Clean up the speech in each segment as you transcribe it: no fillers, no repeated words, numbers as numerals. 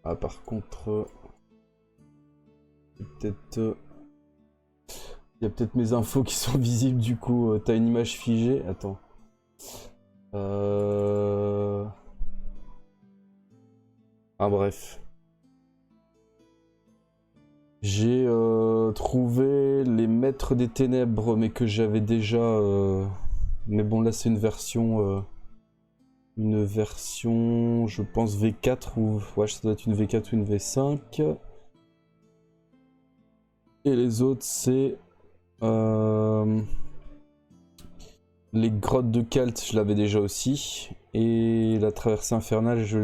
Ah, par contre, peut-être, il y a peut-être mes infos qui sont visibles du coup. T'as une image figée. Attends. Ah bref. J'ai trouvé les Maîtres des Ténèbres, mais que j'avais déjà. Mais bon, là c'est une version, je pense V4 ou ouais, ça doit être une V4 ou une V5. Et les autres c'est les Grottes de Kalt, je l'avais déjà aussi. Et la Traversée Infernale, je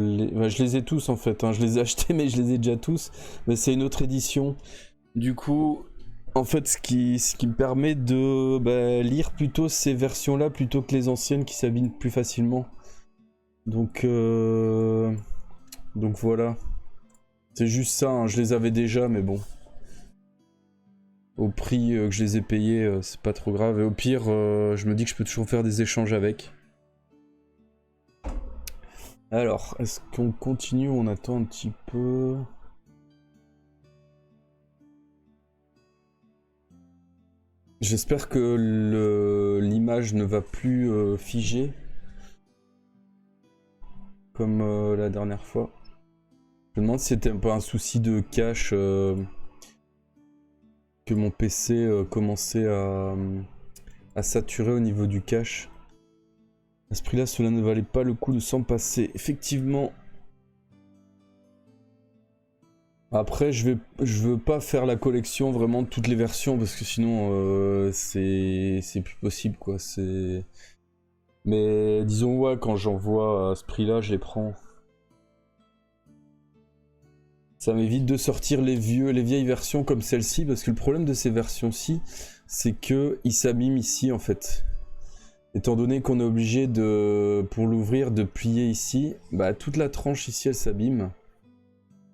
les ai tous en fait. Hein. Je les ai achetés, mais je les ai déjà tous. Mais c'est une autre édition. Du coup, en fait, ce qui me permet de lire plutôt ces versions-là plutôt que les anciennes qui s'abîment plus facilement. Donc, donc voilà. C'est juste ça, hein. Je les avais déjà, mais bon. Au prix que je les ai payés, c'est pas trop grave. Et au pire, je me dis que je peux toujours faire des échanges avec. Alors, est-ce qu'on continue ou on attend un petit peu? J'espère que l'image ne va plus figer comme la dernière fois. Je me demande si c'était un peu un souci de cache que mon PC commençait à saturer au niveau du cache. À ce prix-là, cela ne valait pas le coup de s'en passer. Effectivement. Après, je veux pas faire la collection vraiment de toutes les versions parce que sinon c'est plus possible quoi. Mais disons ouais, quand j'en vois à ce prix-là, je les prends. Ça m'évite de sortir les vieilles versions comme celle-ci parce que le problème de ces versions-ci, c'est que ils s'abîment ici en fait. Étant donné qu'on est obligé de, pour l'ouvrir, de plier ici, bah toute la tranche ici elle s'abîme.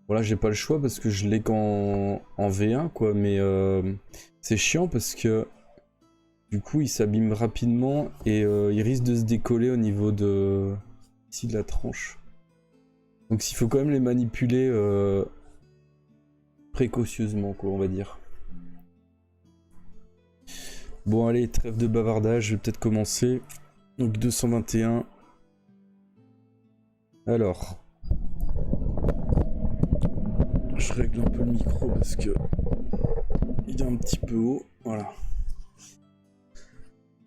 Voilà, j'ai pas le choix parce que je l'ai qu'en V1 quoi, mais c'est chiant parce que du coup il s'abîme rapidement et il risque de se décoller au niveau de ici de la tranche. Donc il faut quand même les manipuler précautionneusement quoi, on va dire. Bon allez, trêve de bavardage, je vais peut-être commencer. Donc 221. Alors, je règle un peu le micro parce que il est un petit peu haut. Voilà.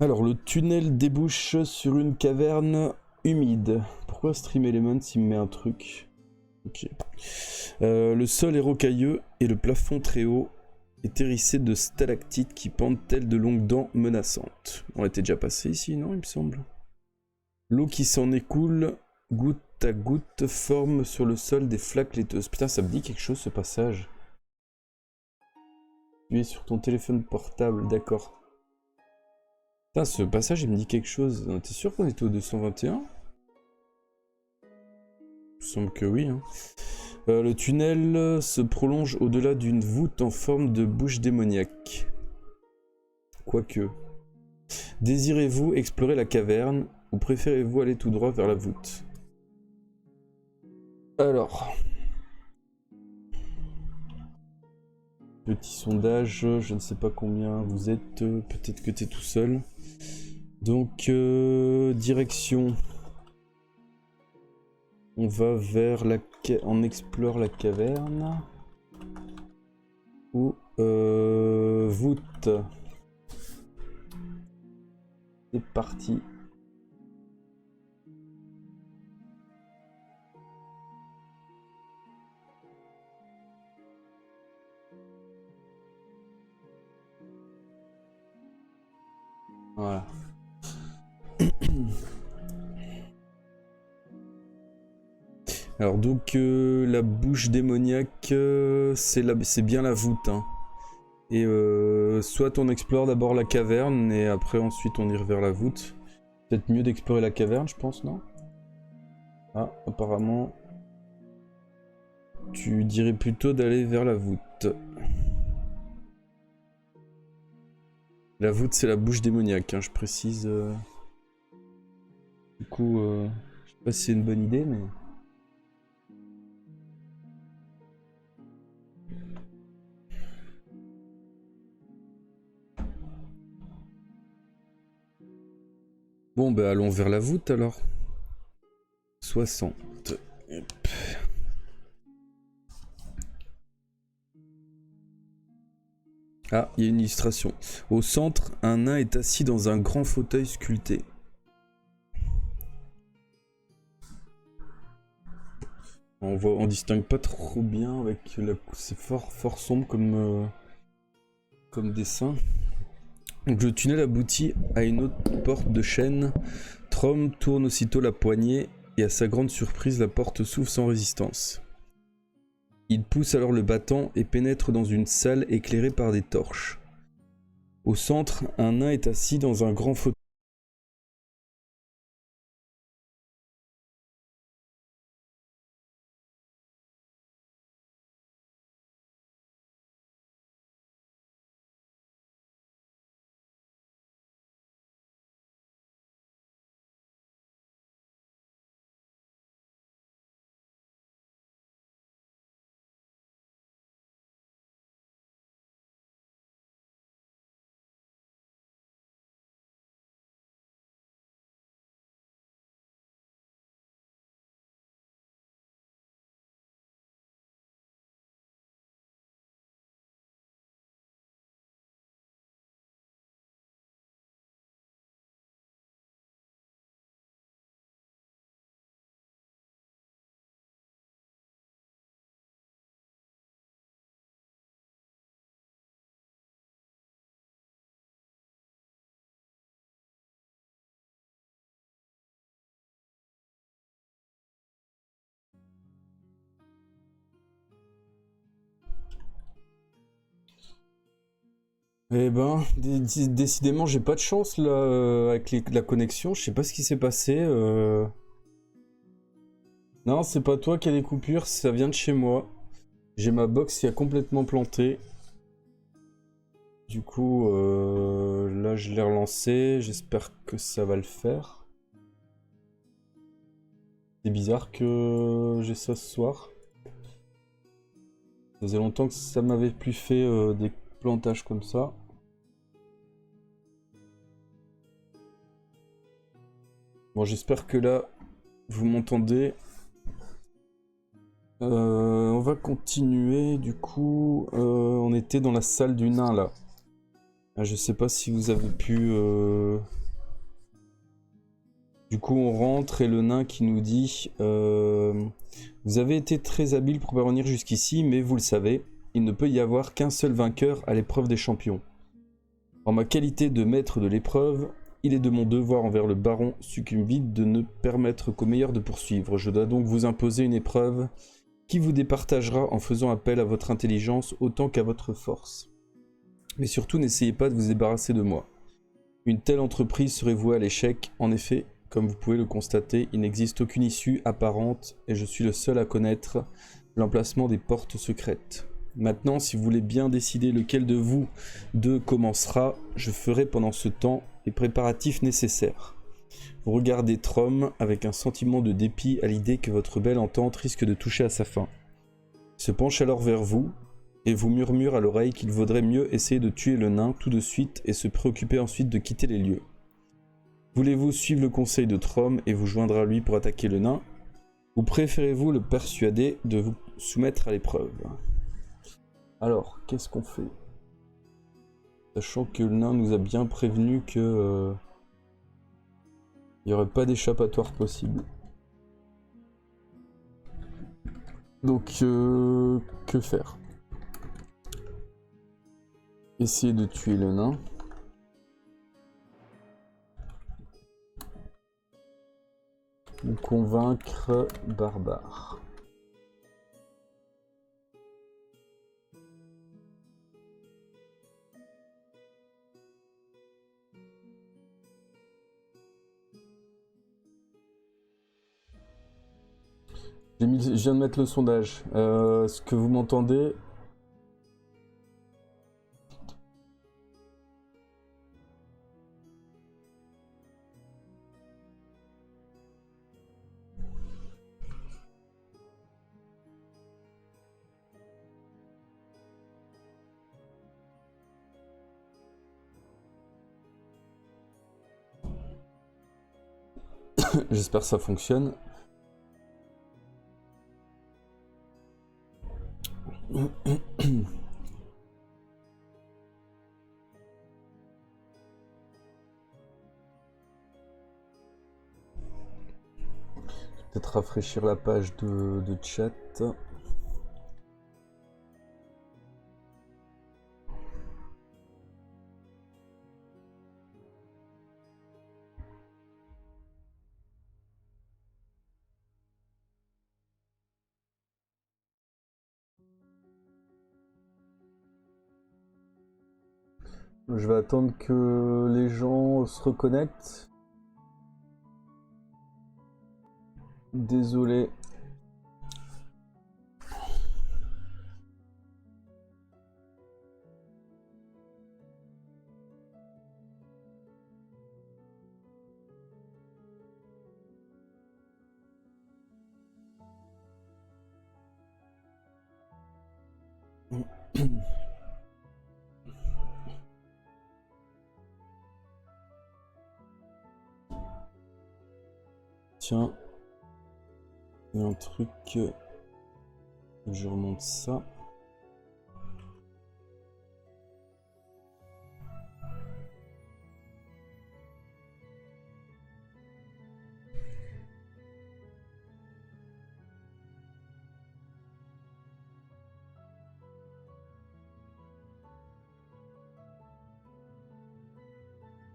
Alors, le tunnel débouche sur une caverne humide. Pourquoi Stream Elements il me met un truc? Ok. Le sol est rocailleux et le plafond très haut est hérissé de stalactites qui pendent telles de longues dents menaçantes. On était déjà passé ici, non, il me semble. L'eau qui s'en écoule, goutte à goutte, forme sur le sol des flaques laiteuses. Putain, ça me dit quelque chose ce passage. Tu es sur ton téléphone portable, d'accord. Putain, ce passage, il me dit quelque chose. T'es sûr qu'on était au 221? Il me semble que oui. Hein. Le tunnel se prolonge au-delà d'une voûte en forme de bouche démoniaque. Quoique. Désirez-vous explorer la caverne ou préférez-vous aller tout droit vers la voûte? Alors. Petit sondage, je ne sais pas combien vous êtes, peut-être que tu es tout seul. Donc, direction. On va vers la... On explore la caverne. Ou voûte. C'est parti. Voilà. Alors donc la bouche démoniaque, c'est bien la voûte. Hein. Et soit on explore d'abord la caverne et après ensuite on ira vers la voûte. Peut-être mieux d'explorer la caverne, je pense, non? Ah, apparemment, tu dirais plutôt d'aller vers la voûte. La voûte, c'est la bouche démoniaque, hein, je précise. Du coup, je sais pas si c'est une bonne idée, mais... Bon, bah allons vers la voûte alors. 60. Hop. Ah, il y a une illustration. Au centre, un nain est assis dans un grand fauteuil sculpté. On distingue pas trop bien avec c'est fort sombre comme dessin. Donc le tunnel aboutit à une autre porte de chêne. Trom tourne aussitôt la poignée et à sa grande surprise, la porte s'ouvre sans résistance. Il pousse alors le battant et pénètre dans une salle éclairée par des torches. Au centre, un nain est assis dans un grand fauteuil. Eh ben, décidément, j'ai pas de chance là avec la connexion. Je sais pas ce qui s'est passé. Non, c'est pas toi qui as des coupures, ça vient de chez moi. J'ai ma box qui a complètement planté. Du coup, là, je l'ai relancé. J'espère que ça va le faire. C'est bizarre que j'ai ça ce soir. Ça faisait longtemps que ça m'avait plus fait des plantages comme ça. Bon, j'espère que là, vous m'entendez. On va continuer. Du coup, on était dans la salle du nain là. Je sais pas si vous avez pu. Du coup, on rentre et le nain qui nous dit vous avez été très habile pour parvenir jusqu'ici, mais vous le savez, il ne peut y avoir qu'un seul vainqueur à l'épreuve des champions. En ma qualité de maître de l'épreuve, il est de mon devoir envers le baron Succumvide de ne permettre qu'au meilleur de poursuivre. Je dois donc vous imposer une épreuve qui vous départagera en faisant appel à votre intelligence autant qu'à votre force. Mais surtout, n'essayez pas de vous débarrasser de moi. Une telle entreprise serait vouée à l'échec. En effet, comme vous pouvez le constater, il n'existe aucune issue apparente et je suis le seul à connaître l'emplacement des portes secrètes. Maintenant, si vous voulez bien décider lequel de vous deux commencera, je ferai pendant ce temps les préparatifs nécessaires. Vous regardez Trom avec un sentiment de dépit à l'idée que votre belle entente risque de toucher à sa fin. Il se penche alors vers vous et vous murmure à l'oreille qu'il vaudrait mieux essayer de tuer le nain tout de suite et se préoccuper ensuite de quitter les lieux. Voulez-vous suivre le conseil de Trom et vous joindre à lui pour attaquer le nain, ou préférez-vous le persuader de vous soumettre à l'épreuve? Alors, qu'est-ce qu'on fait? Sachant que le nain nous a bien prévenu que il n'y aurait pas d'échappatoire possible. Donc, que faire? Essayer de tuer le nain. Ou convaincre barbare. Je viens de mettre le sondage. Est-ce que vous m'entendez? J'espère que ça fonctionne. Peut-être rafraîchir la page de chat. Je vais attendre que les gens se reconnectent. Désolé. Tiens, il y a un truc, je remonte ça.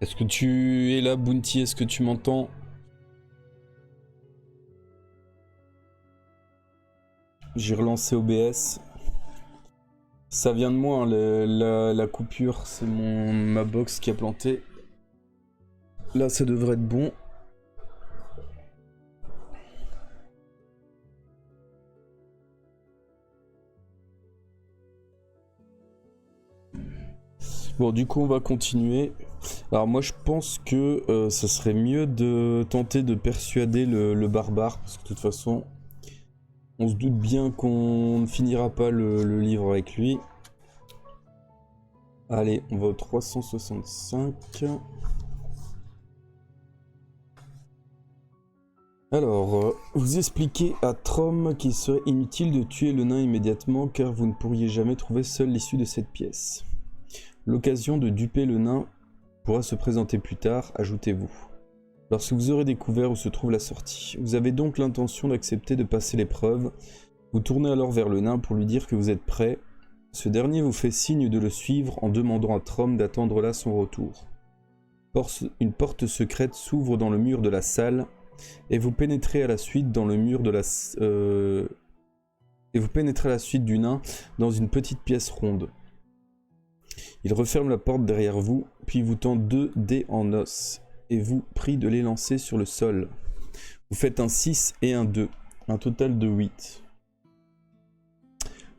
Est-ce que tu es là, Bounty? Est-ce que tu m'entends? J'ai relancé OBS. Ça vient de moi, hein, la coupure, c'est ma box qui a planté. Là, ça devrait être bon. Bon, du coup, on va continuer. Alors moi, je pense que ça serait mieux de tenter de persuader le barbare, parce que de toute façon, on se doute bien qu'on ne finira pas le livre avec lui. Allez, on va au 365. Alors, vous expliquez à Trom qu'il serait inutile de tuer le nain immédiatement, car vous ne pourriez jamais trouver seul l'issue de cette pièce. L'occasion de duper le nain pourra se présenter plus tard, ajoutez-vous. Lorsque vous aurez découvert où se trouve la sortie. Vous avez donc l'intention d'accepter de passer l'épreuve. Vous tournez alors vers le nain pour lui dire que vous êtes prêt. Ce dernier vous fait signe de le suivre en demandant à Trom d'attendre là son retour. Une porte secrète s'ouvre dans le mur de la salle et vous pénétrez à la suite dans le mur de la... Et vous pénétrez à la suite du nain dans une petite pièce ronde. Il referme la porte derrière vous, puis vous tend 2 dés en os et vous prie de les lancer sur le sol. Vous faites un 6 et un 2, un total de 8.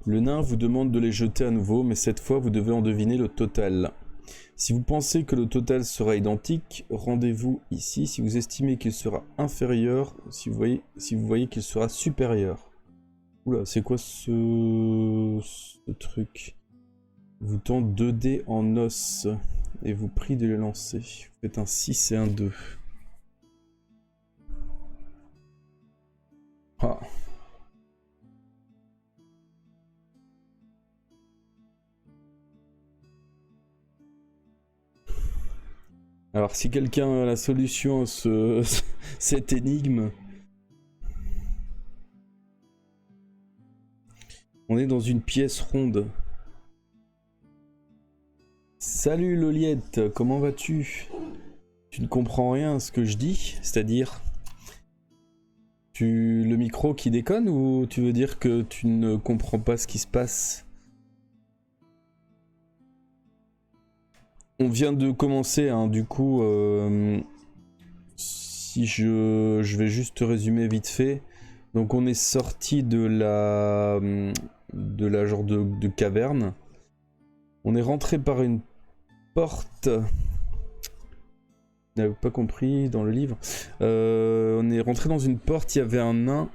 Le nain vous demande de les jeter à nouveau, mais cette fois vous devez en deviner le total. Si vous pensez que le total sera identique, rendez-vous ici. Si vous estimez qu'il sera inférieur, si vous voyez qu'il sera supérieur. Oula, c'est quoi ce truc? Vous tend 2 dés en os et vous prie de les lancer. Vous faites un 6 et un 2. Ah. Alors si quelqu'un a la solution à cette énigme, on est dans une pièce ronde. Salut Loliette, comment vas-tu? Tu ne comprends rien à ce que je dis, c'est-à-dire le micro qui déconne, ou tu veux dire que tu ne comprends pas ce qui se passe? On vient de commencer, hein, du coup, si je vais juste résumer vite fait. Donc on est sorti de la genre de caverne. On est rentré par une porte. Vous n'avez pas compris dans le livre. On est rentré dans une porte, il y avait un nain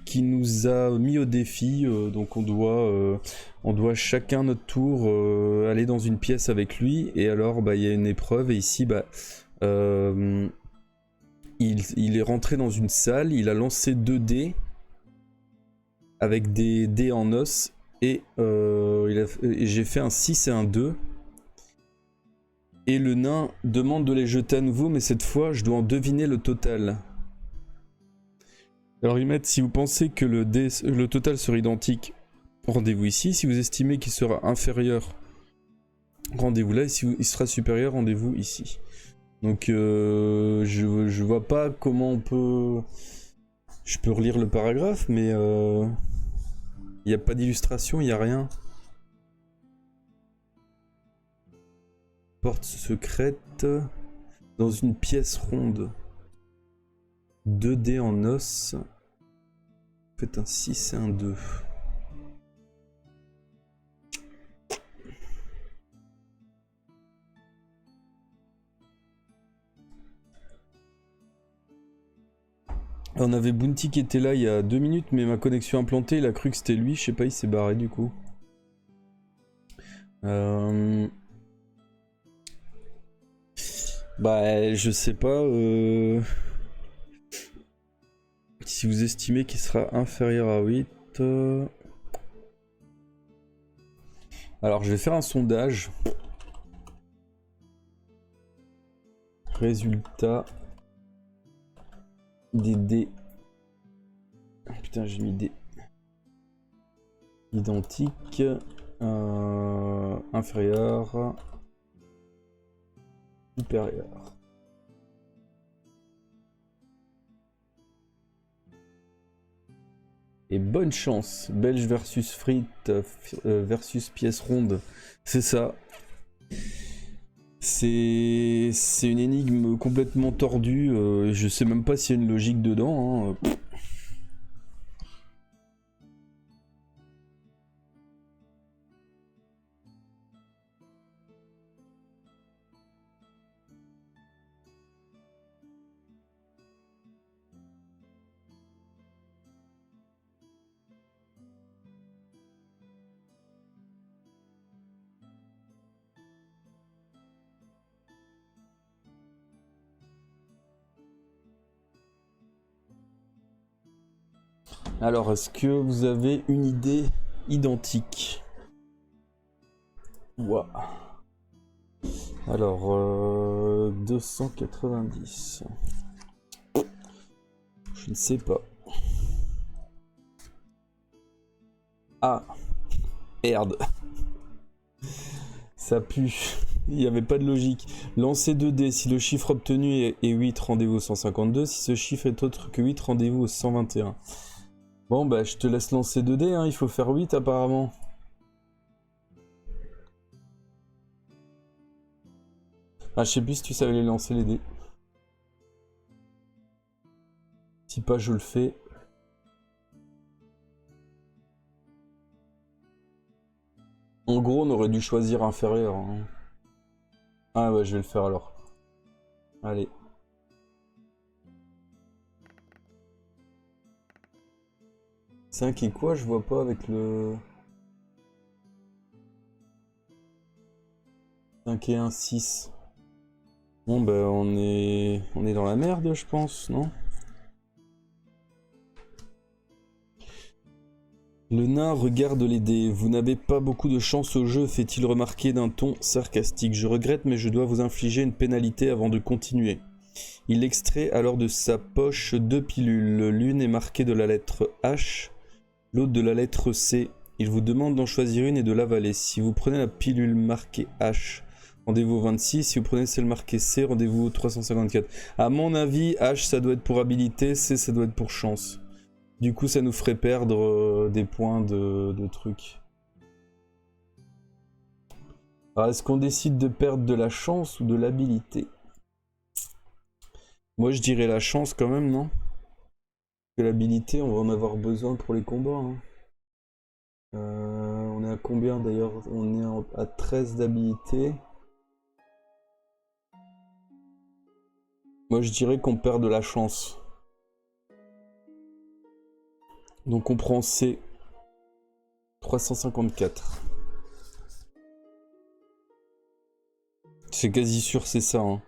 qui nous a mis au défi. Donc on doit chacun notre tour aller dans une pièce avec lui. Et alors il y a une épreuve et ici il est rentré dans une salle, il a lancé 2 dés avec des dés en os et j'ai fait un 6 et un 2. Et le nain demande de les jeter à nouveau, mais cette fois, je dois en deviner le total. Alors ils mettent, si vous pensez que le total sera identique, rendez-vous ici. Si vous estimez qu'il sera inférieur, rendez-vous là. Et si il sera supérieur, rendez-vous ici. Donc je vois pas comment on peut... Je peux relire le paragraphe, mais il n'y a pas d'illustration, il n'y a rien. Porte secrète dans une pièce ronde. 2 dés en os. Faites un 6 et un 2. On avait Bounty qui était là il y a 2 minutes, mais ma connexion implantée, il a cru que c'était lui. Je sais pas, il s'est barré du coup. Bah, je sais pas. Si vous estimez qu'il sera inférieur à 8. Alors, je vais faire un sondage. Résultat des dés. Putain, j'ai mis des identiques. Inférieur. Supérieur. Et bonne chance. Belge versus frites versus pièce ronde. C'est ça. C'est une énigme complètement tordue. Je sais même pas s'il y a une logique dedans. Hein. Alors, est-ce que vous avez une idée identique? Ouah. Alors, 290. Je ne sais pas. Ah, merde. Ça pue. Il n'y avait pas de logique. Lancez 2 dés. Si le chiffre obtenu est 8, rendez-vous au 152. Si ce chiffre est autre que 8, rendez-vous au 121. Bon, bah, je te laisse lancer 2 dés. Hein. Il faut faire 8 apparemment. Ah, je sais plus si tu savais les lancer les dés. Si pas, je le fais. En gros, on aurait dû choisir inférieur. Hein. Ah ouais, je vais le faire alors. Allez. « 5 et quoi? Je vois pas avec le... 5 et 1, 6. Bon bah on est dans la merde je pense, non? Le nain regarde les dés. Vous n'avez pas beaucoup de chance au jeu, fait-il remarquer d'un ton sarcastique. Je regrette mais je dois vous infliger une pénalité avant de continuer. Il extrait alors de sa poche 2 pilules. L'une est marquée de la lettre H, l'autre de la lettre C. Il vous demande d'en choisir une et de l'avaler. Si vous prenez la pilule marquée H, rendez-vous au 26. Si vous prenez celle marquée C, rendez-vous au 354. À mon avis, H ça doit être pour habilité, C ça doit être pour chance. Du coup ça nous ferait perdre des points de trucs. Alors est-ce qu'on décide de perdre de la chance ou de l'habilité? Moi je dirais la chance quand même, non? Parce que l'habilité on va en avoir besoin pour les combats. Hein. On est à combien d'ailleurs? On est à 13 d'habilité. Moi je dirais qu'on perd de la chance. Donc on prend C. 354. C'est quasi sûr c'est ça. Hein.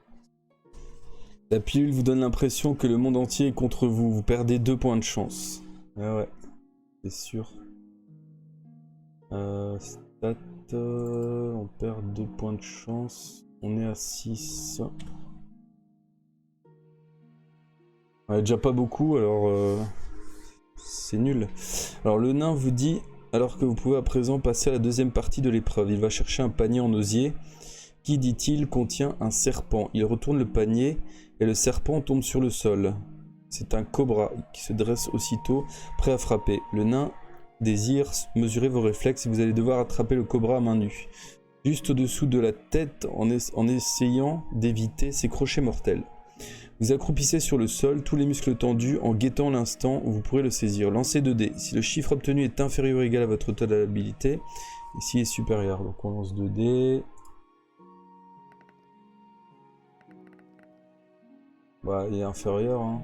La pilule vous donne l'impression que le monde entier est contre vous. Vous perdez 2 points de chance. Ah ouais, c'est sûr. Stat, on perd 2 points de chance. On est à 6. Ouais, déjà pas beaucoup, alors c'est nul. Alors le nain vous dit, alors que vous pouvez à présent passer à la deuxième partie de l'épreuve. Il va chercher un panier en osier qui, dit-il, contient un serpent. Il retourne le panier et le serpent tombe sur le sol. C'est un cobra qui se dresse aussitôt, prêt à frapper. Le nain désire mesurer vos réflexes et vous allez devoir attraper le cobra à main nue, juste au-dessous de la tête en essayant d'éviter ses crochets mortels. Vous accroupissez sur le sol, tous les muscles tendus, en guettant l'instant où vous pourrez le saisir. Lancez 2 dés. Si le chiffre obtenu est inférieur ou égal à votre taux d'habilité, et s'il est supérieur. Donc on lance 2 dés. Bah, il est inférieur. Hein.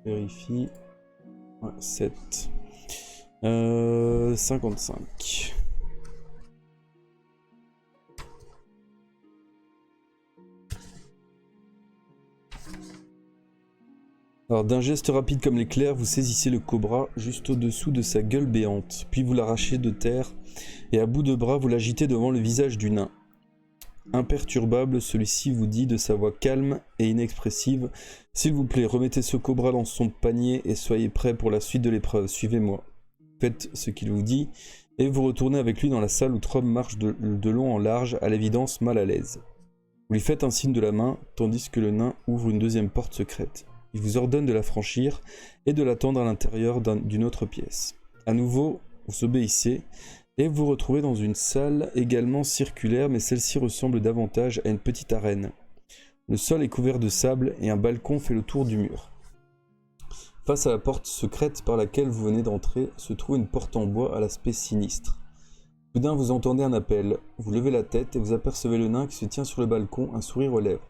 Vérifie. Ouais, 7. 55. Alors d'un geste rapide comme l'éclair, vous saisissez le cobra juste au-dessous de sa gueule béante, puis vous l'arrachez de terre et à bout de bras vous l'agitez devant le visage du nain. Imperturbable, celui-ci vous dit de sa voix calme et inexpressive « S'il vous plaît, remettez ce cobra dans son panier et soyez prêts pour la suite de l'épreuve, suivez-moi. » Faites ce qu'il vous dit et vous retournez avec lui dans la salle où Trom marche de long en large, à l'évidence mal à l'aise. Vous lui faites un signe de la main, tandis que le nain ouvre une deuxième porte secrète. Il vous ordonne de la franchir et de l'attendre à l'intérieur d'une autre pièce. À nouveau, vous obéissez et vous vous retrouvez dans une salle également circulaire, mais celle-ci ressemble davantage à une petite arène. Le sol est couvert de sable et un balcon fait le tour du mur. Face à la porte secrète par laquelle vous venez d'entrer se trouve une porte en bois à l'aspect sinistre. Soudain, vous entendez un appel. Vous levez la tête et vous apercevez le nain qui se tient sur le balcon, un sourire aux lèvres.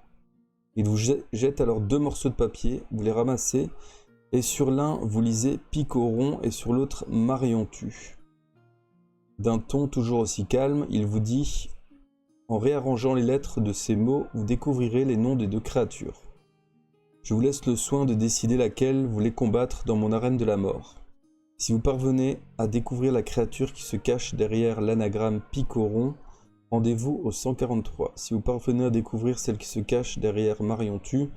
Il vous jette alors 2 morceaux de papier, vous les ramassez, et sur l'un vous lisez Picoron et sur l'autre Marion tue. D'un ton toujours aussi calme, il vous dit en réarrangeant les lettres de ces mots, vous découvrirez les noms des 2 créatures. Je vous laisse le soin de décider laquelle vous voulez combattre dans mon arène de la mort. Si vous parvenez à découvrir la créature qui se cache derrière l'anagramme Picoron, rendez-vous au 143. Si vous parvenez à découvrir celle qui se cache derrière Marion tue,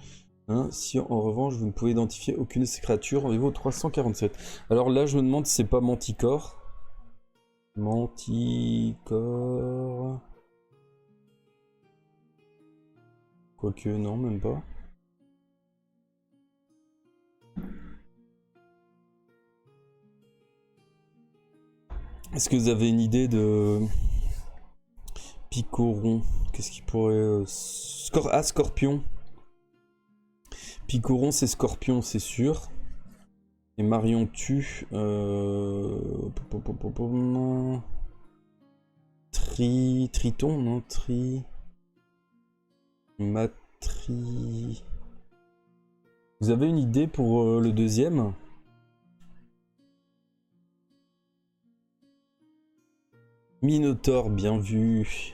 si en revanche vous ne pouvez identifier aucune de ces créatures, rendez-vous au 347. Alors là je me demande si c'est pas Manticore. Manticore. Quoique non, même pas. Est-ce que vous avez une idée de Picoron? Qu'est-ce qui pourrait... Scorpion. Picoron c'est Scorpion, c'est sûr. Et Marion tue... Triton, non? Matri... Vous avez une idée pour le deuxième? Minotaure, bien vu.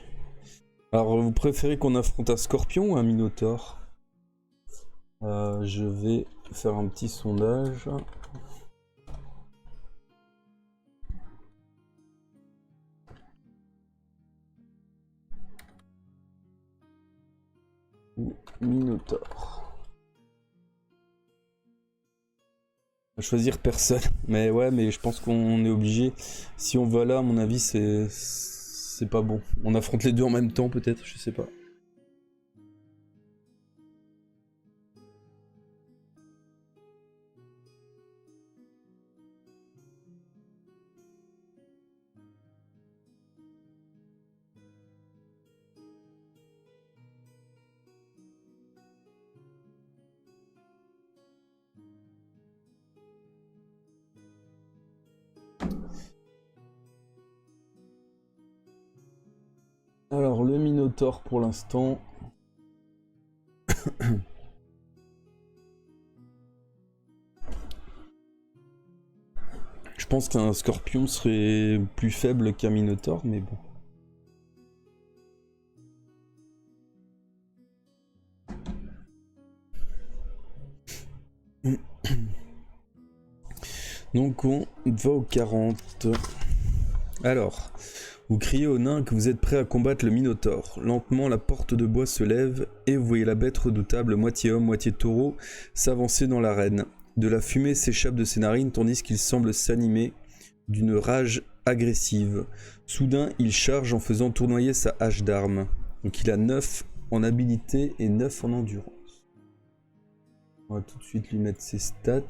Alors, vous préférez qu'on affronte un scorpion ou un minotaure? Je vais faire un petit sondage. Minotaure. On va choisir personne. Mais ouais, mais je pense qu'on est obligé. Si on va là, à mon avis, c'est pas bon. On affronte les deux en même temps, peut-être, je sais pas. Alors, le Minotaure pour l'instant. Je pense qu'un scorpion serait plus faible qu'un Minotaure, mais bon. Donc on va au 40. Alors, vous criez au nain que vous êtes prêt à combattre le Minotaure. Lentement, la porte de bois se lève et vous voyez la bête redoutable, moitié homme, moitié taureau, s'avancer dans l'arène. De la fumée s'échappe de ses narines tandis qu'il semble s'animer d'une rage agressive. Soudain, il charge en faisant tournoyer sa hache d'arme. Donc il a 9 en habilité et 9 en endurance. On va tout de suite lui mettre ses stats.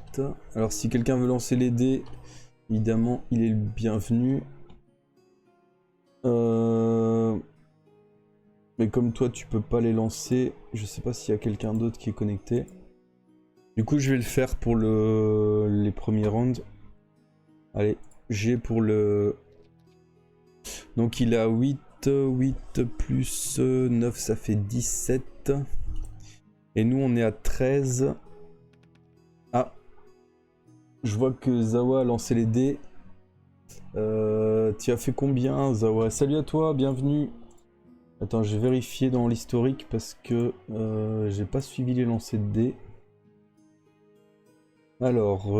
Alors si quelqu'un veut lancer les dés, évidemment, il est le bienvenu. Mais comme toi, tu peux pas les lancer, je sais pas s'il y a quelqu'un d'autre qui est connecté. Du coup, je vais le faire pour les premiers rounds. Allez, j'ai pour le... Donc il a 8 plus 9, ça fait 17. Et nous, on est à 13. Ah, je vois que Zawa a lancé les dés. Tu as fait combien, Zawa? Salut à toi, bienvenue. Attends, je vais vérifier dans l'historique parce que j'ai pas suivi les lancers de dés. Alors,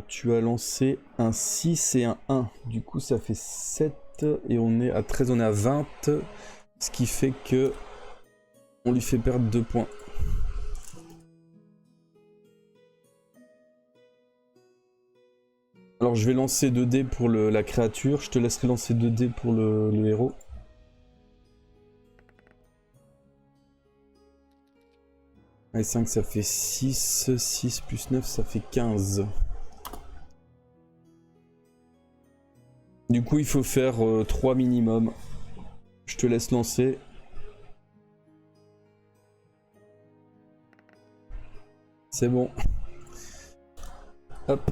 tu as lancé un 6 et un 1. Du coup, ça fait 7 et on est à 13, on est à 20. Ce qui fait que on lui fait perdre 2 points. Alors, je vais lancer 2 dés pour la créature. Je te laisserai lancer 2 dés pour le héros. Et 5, ça fait 6. 6 plus 9, ça fait 15. Du coup, il faut faire 3 minimum. Je te laisse lancer. C'est bon. Hop.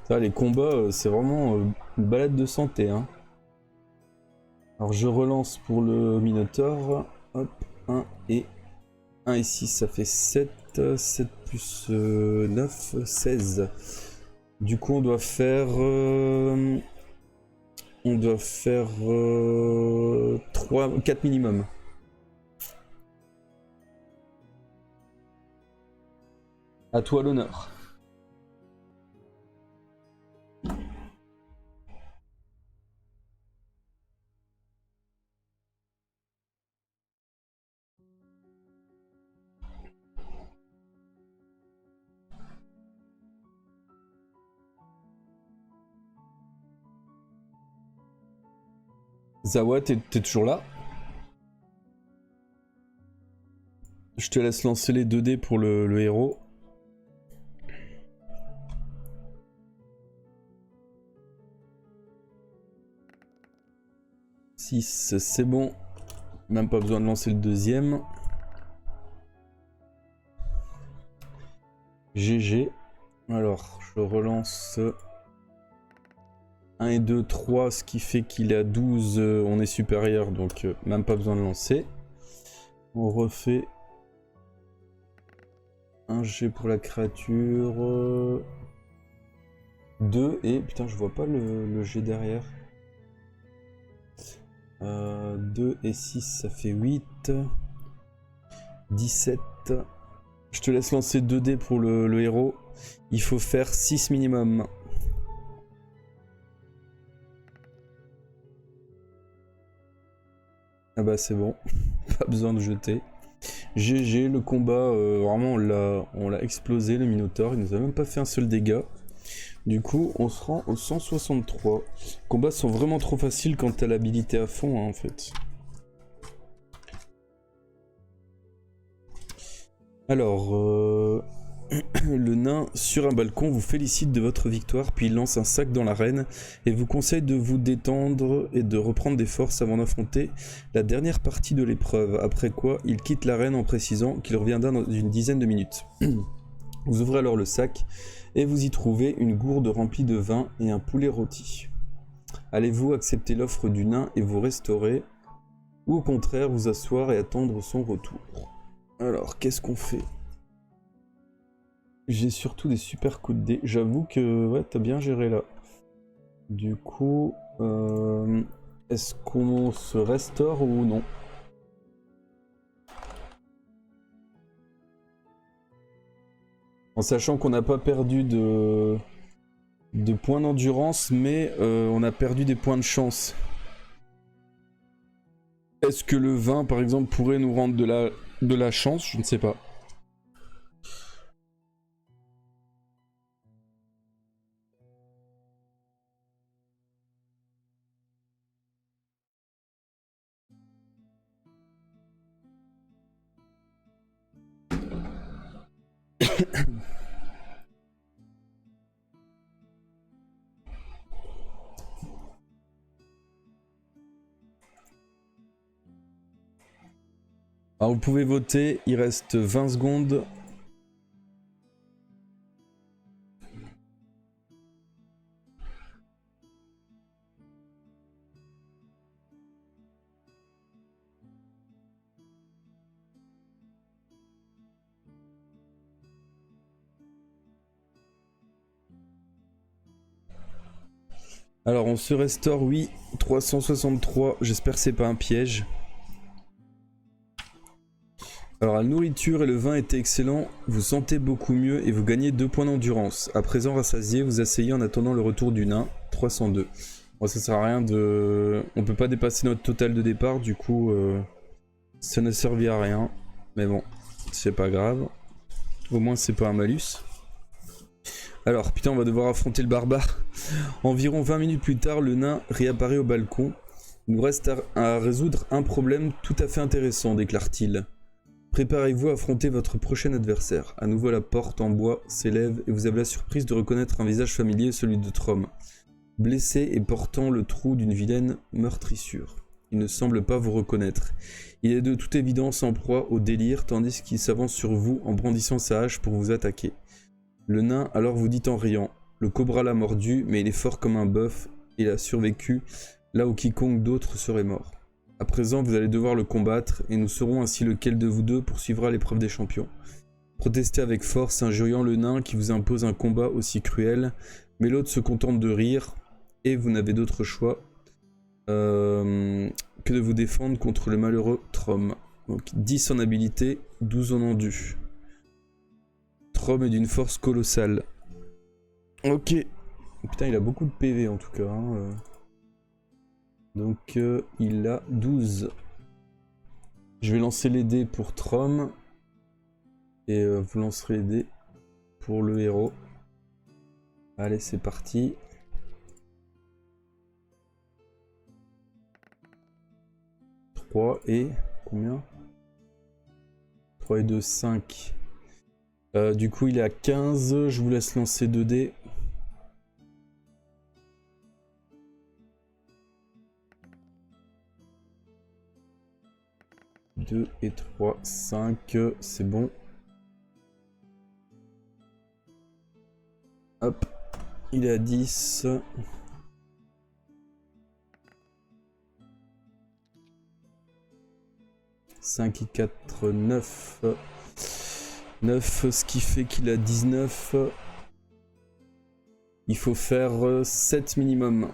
Ça, les combats, c'est vraiment une balade de santé. Hein. Alors, je relance pour le Minotaure. Hop, 1 et 1 et 6, ça fait 7. 7 plus 9, 16. Du coup, on doit faire... 4 minimum. À toi l'honneur. Zawa, t'es toujours là? Je te laisse lancer les 2 dés pour le héros. C'est bon. Même pas besoin de lancer le deuxième. GG. Alors, je relance 1 et 2, 3, ce qui fait qu'il est à 12. On est supérieur, donc même pas besoin de lancer. On refait un G pour la créature. 2 et... Putain, je vois pas le G derrière. 2 et 6, ça fait 8. 17. Je te laisse lancer 2 dés pour le héros. Il faut faire 6 minimum. Ah bah c'est bon. Pas besoin de jeter. GG, le combat, vraiment on l'a explosé, le Minotaure. Il nous a même pas fait un seul dégât. Du coup, on se rend au 163. Les combats sont vraiment trop faciles quand t'as l'habilité à fond, hein, en fait. Alors, le nain sur un balcon vous félicite de votre victoire, puis il lance un sac dans l'arène et vous conseille de vous détendre et de reprendre des forces avant d'affronter la dernière partie de l'épreuve. Après quoi, il quitte l'arène en précisant qu'il reviendra dans une dizaine de minutes. Vous ouvrez alors le sac et vous y trouvez une gourde remplie de vin et un poulet rôti. Allez-vous accepter l'offre du nain et vous restaurer, ou au contraire vous asseoir et attendre son retour? Alors, qu'est-ce qu'on fait? J'ai surtout des super coups de dés. J'avoue que ouais, t'as bien géré là. Du coup, est-ce qu'on se restaure ou non? En sachant qu'on n'a pas perdu de points d'endurance, mais on a perdu des points de chance. Est-ce que le vin, par exemple, pourrait nous rendre de la chance? Je ne sais pas. Alors vous pouvez voter, il reste 20 secondes. Alors on se restaure, oui, 363, j'espère que c'est pas un piège. Alors la nourriture et le vin étaient excellents, vous sentez beaucoup mieux et vous gagnez 2 points d'endurance. À présent rassasié, vous asseyez en attendant le retour du nain, 302. Bon, ça sert à rien de... On peut pas dépasser notre total de départ, du coup ça ne servit à rien. Mais bon, c'est pas grave. Au moins c'est pas un malus. Alors putain, on va devoir affronter le barbare. Environ 20 minutes plus tard, le nain réapparaît au balcon. Il nous reste à résoudre un problème tout à fait intéressant, déclare-t-il. Préparez-vous à affronter votre prochain adversaire. À nouveau la porte en bois s'élève et vous avez la surprise de reconnaître un visage familier, celui de Trom. Blessé et portant le trou d'une vilaine meurtrissure. Il ne semble pas vous reconnaître. Il est de toute évidence en proie au délire tandis qu'il s'avance sur vous en brandissant sa hache pour vous attaquer. Le nain alors vous dit en riant. Le cobra l'a mordu mais il est fort comme un bœuf et il a survécu là où quiconque d'autre serait mort. À présent, vous allez devoir le combattre, et nous saurons ainsi lequel de vous deux poursuivra l'épreuve des champions. Protestez avec force, injuriant le nain qui vous impose un combat aussi cruel, mais l'autre se contente de rire, et vous n'avez d'autre choix que de vous défendre contre le malheureux Trom. Donc 10 en habilité, 12 en endu. Trom est d'une force colossale. Ok. Putain, il a beaucoup de PV en tout cas. Hein. Donc il a 12. Je vais lancer les dés pour Trom. Et vous lancerez les dés pour le héros. Allez, c'est parti. Et combien? 3 et 2, 5. Du coup, il est à 15. Je vous laisse lancer 2 dés. 2 et 3, 5, c'est bon. Hop, il est à 10. Cinq et 4, 9. 9, ce qui fait qu'il a 19. Il faut faire 7 minimum.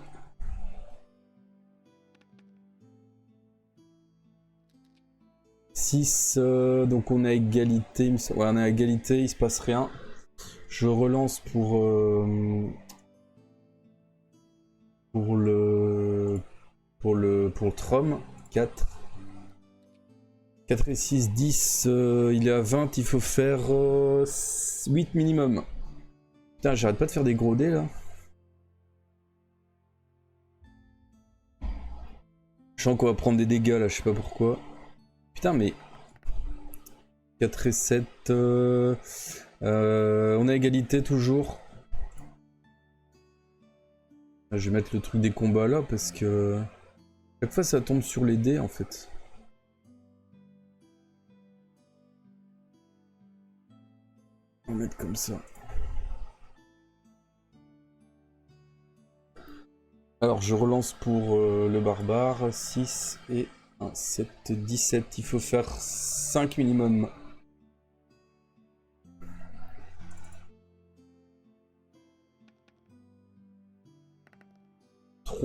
Donc on a égalité, ouais, on a égalité, il se passe rien. Je relance pour le Trom. 4 et 6, 10, il est à 20, il faut faire 8 minimum. Putain, j'arrête pas de faire des gros dés là. Je sens qu'on va prendre des dégâts là, je sais pas pourquoi. Putain, mais 4 et 7, on a égalité toujours. Je vais mettre le truc des combats là parce que chaque fois ça tombe sur les dés en fait. On va mettre comme ça. Alors je relance pour le barbare. 6 et 1, 7, 17. Il faut faire 5 minimum.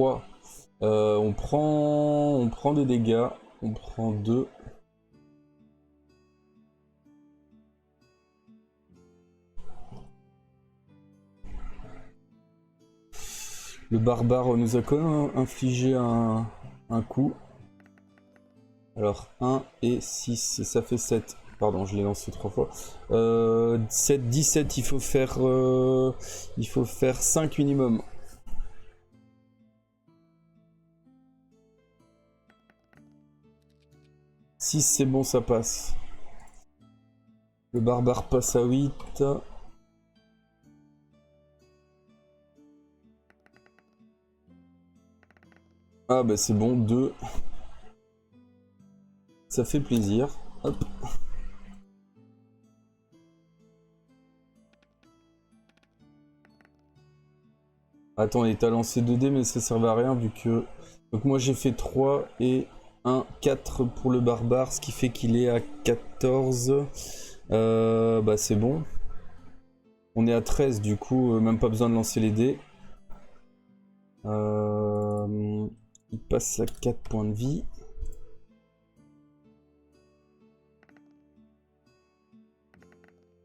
On prend des dégâts. On prend 2. Le barbare nous a quand même infligé un coup. Alors 1 et 6, ça fait 7. Pardon, je l'ai lancé 3 fois. 7, 17, il faut faire 5 minimum. Si c'est bon, ça passe. Le barbare passe à 8. Ah bah c'est bon, 2. Ça fait plaisir. Hop. Attends, t'as lancé 2 dés mais ça servait à rien vu que... Donc moi j'ai fait 3 et 1, 4 pour le barbare, ce qui fait qu'il est à 14. Bah c'est bon. On est à 13 du coup, même pas besoin de lancer les dés. Il passe à 4 points de vie.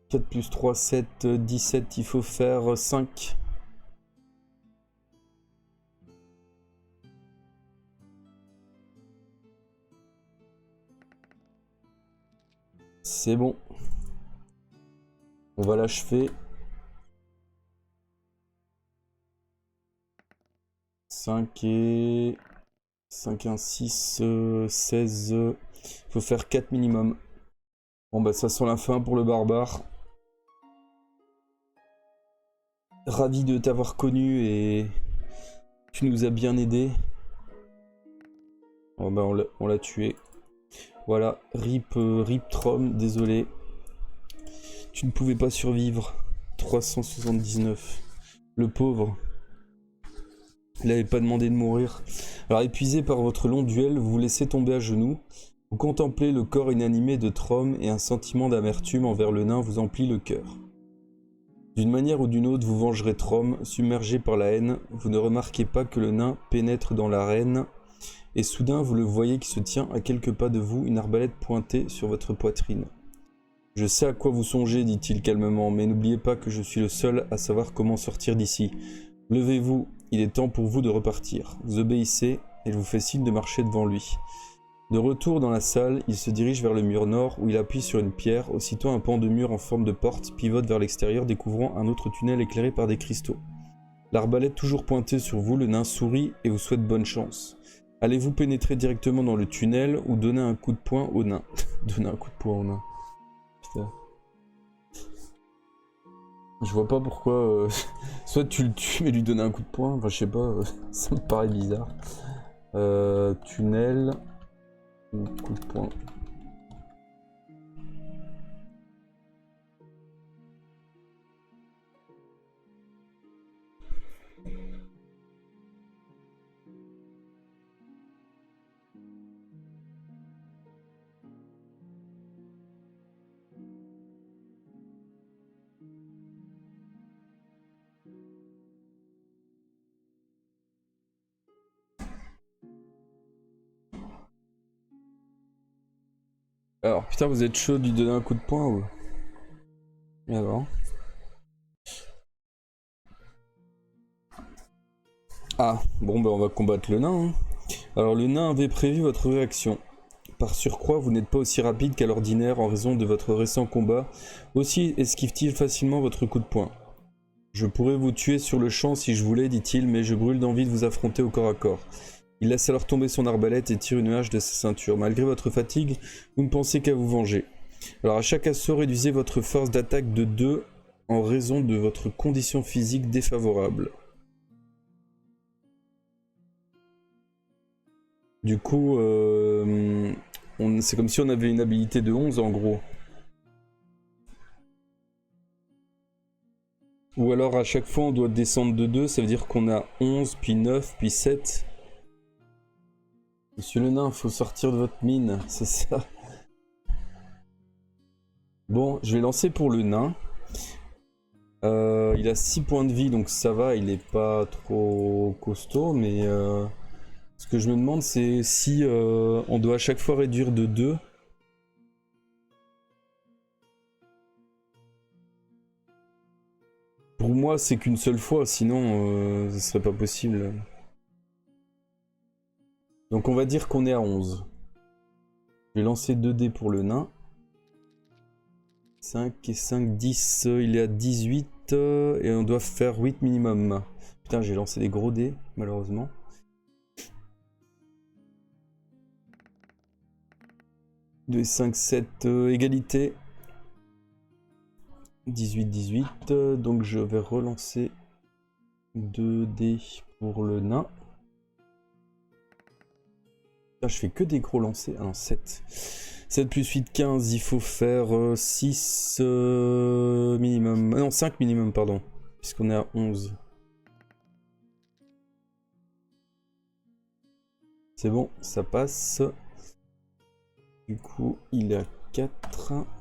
« 4 plus 3, 7, 17, il faut faire 5. C'est bon. On va l'achever. 5 et... 5, 1, 6, 16... Il faut faire 4 minimum. Bon bah ça sent la fin pour le barbare. Ravi de t'avoir connu et... Tu nous as bien aidé. Oh bah on l'a tué. Voilà, rip Trom, désolé. Tu ne pouvais pas survivre. 379. Le pauvre. Il n'avait pas demandé de mourir. Alors épuisé par votre long duel, vous vous laissez tomber à genoux. Vous contemplez le corps inanimé de Trom et un sentiment d'amertume envers le nain vous emplit le cœur. D'une manière ou d'une autre, vous vengerez Trom, submergé par la haine. Vous ne remarquez pas que le nain pénètre dans l'arène. Et soudain, vous le voyez qui se tient à quelques pas de vous, une arbalète pointée sur votre poitrine. « Je sais à quoi vous songez, dit-il calmement, mais n'oubliez pas que je suis le seul à savoir comment sortir d'ici. Levez-vous, il est temps pour vous de repartir. » Vous obéissez, et il vous fait signe de marcher devant lui. De retour dans la salle, il se dirige vers le mur nord, où il appuie sur une pierre. Aussitôt, un pan de mur en forme de porte pivote vers l'extérieur, découvrant un autre tunnel éclairé par des cristaux. L'arbalète toujours pointée sur vous, le nain sourit et vous souhaite bonne chance. Allez-vous pénétrer directement dans le tunnel ou donner un coup de poing au nain? Donner un coup de poing au nain. Putain. Je vois pas pourquoi... Soit tu le tues mais lui donner un coup de poing, enfin je sais pas, ça me paraît bizarre. Tunnel... Coup de poing. Alors, putain, vous êtes chaud de lui donner un coup de poing ou... Et alors? Ah, bon bah on va combattre le nain. Hein. Alors le nain avait prévu votre réaction. Par surcroît, vous n'êtes pas aussi rapide qu'à l'ordinaire en raison de votre récent combat. Aussi esquive-t-il facilement votre coup de poing. Je pourrais vous tuer sur le champ si je voulais, dit-il, mais je brûle d'envie de vous affronter au corps à corps. Il laisse alors tomber son arbalète et tire une hache de sa ceinture. Malgré votre fatigue, vous ne pensez qu'à vous venger. Alors à chaque assaut, réduisez votre force d'attaque de 2 en raison de votre condition physique défavorable. Du coup, c'est comme si on avait une habilité de 11 en gros. Ou alors à chaque fois on doit descendre de 2, ça veut dire qu'on a 11, puis 9, puis 7. Monsieur le nain, faut sortir de votre mine, c'est ça. Bon, je vais lancer pour le nain. Il a 6 points de vie, donc ça va, il est pas trop costaud, mais... Ce que je me demande, c'est si on doit à chaque fois réduire de 2. Pour moi, c'est qu'une seule fois, sinon, ce serait pas possible. Donc on va dire qu'on est à 11. Je vais lancer 2 dés pour le nain. 5 et 5, 10, il est à 18 et on doit faire 8 minimum. Putain, j'ai lancé des gros dés, malheureusement. « 2 et 5, 7, égalité. 18, 18, donc je vais relancer 2 dés pour le nain. Là, je fais que des gros lancers. Ah non, 7. 7 plus 8, 15, il faut faire 6 minimum. Non, 5 minimum, pardon. Puisqu'on est à 11. C'est bon, ça passe. Du coup, il est à 4. «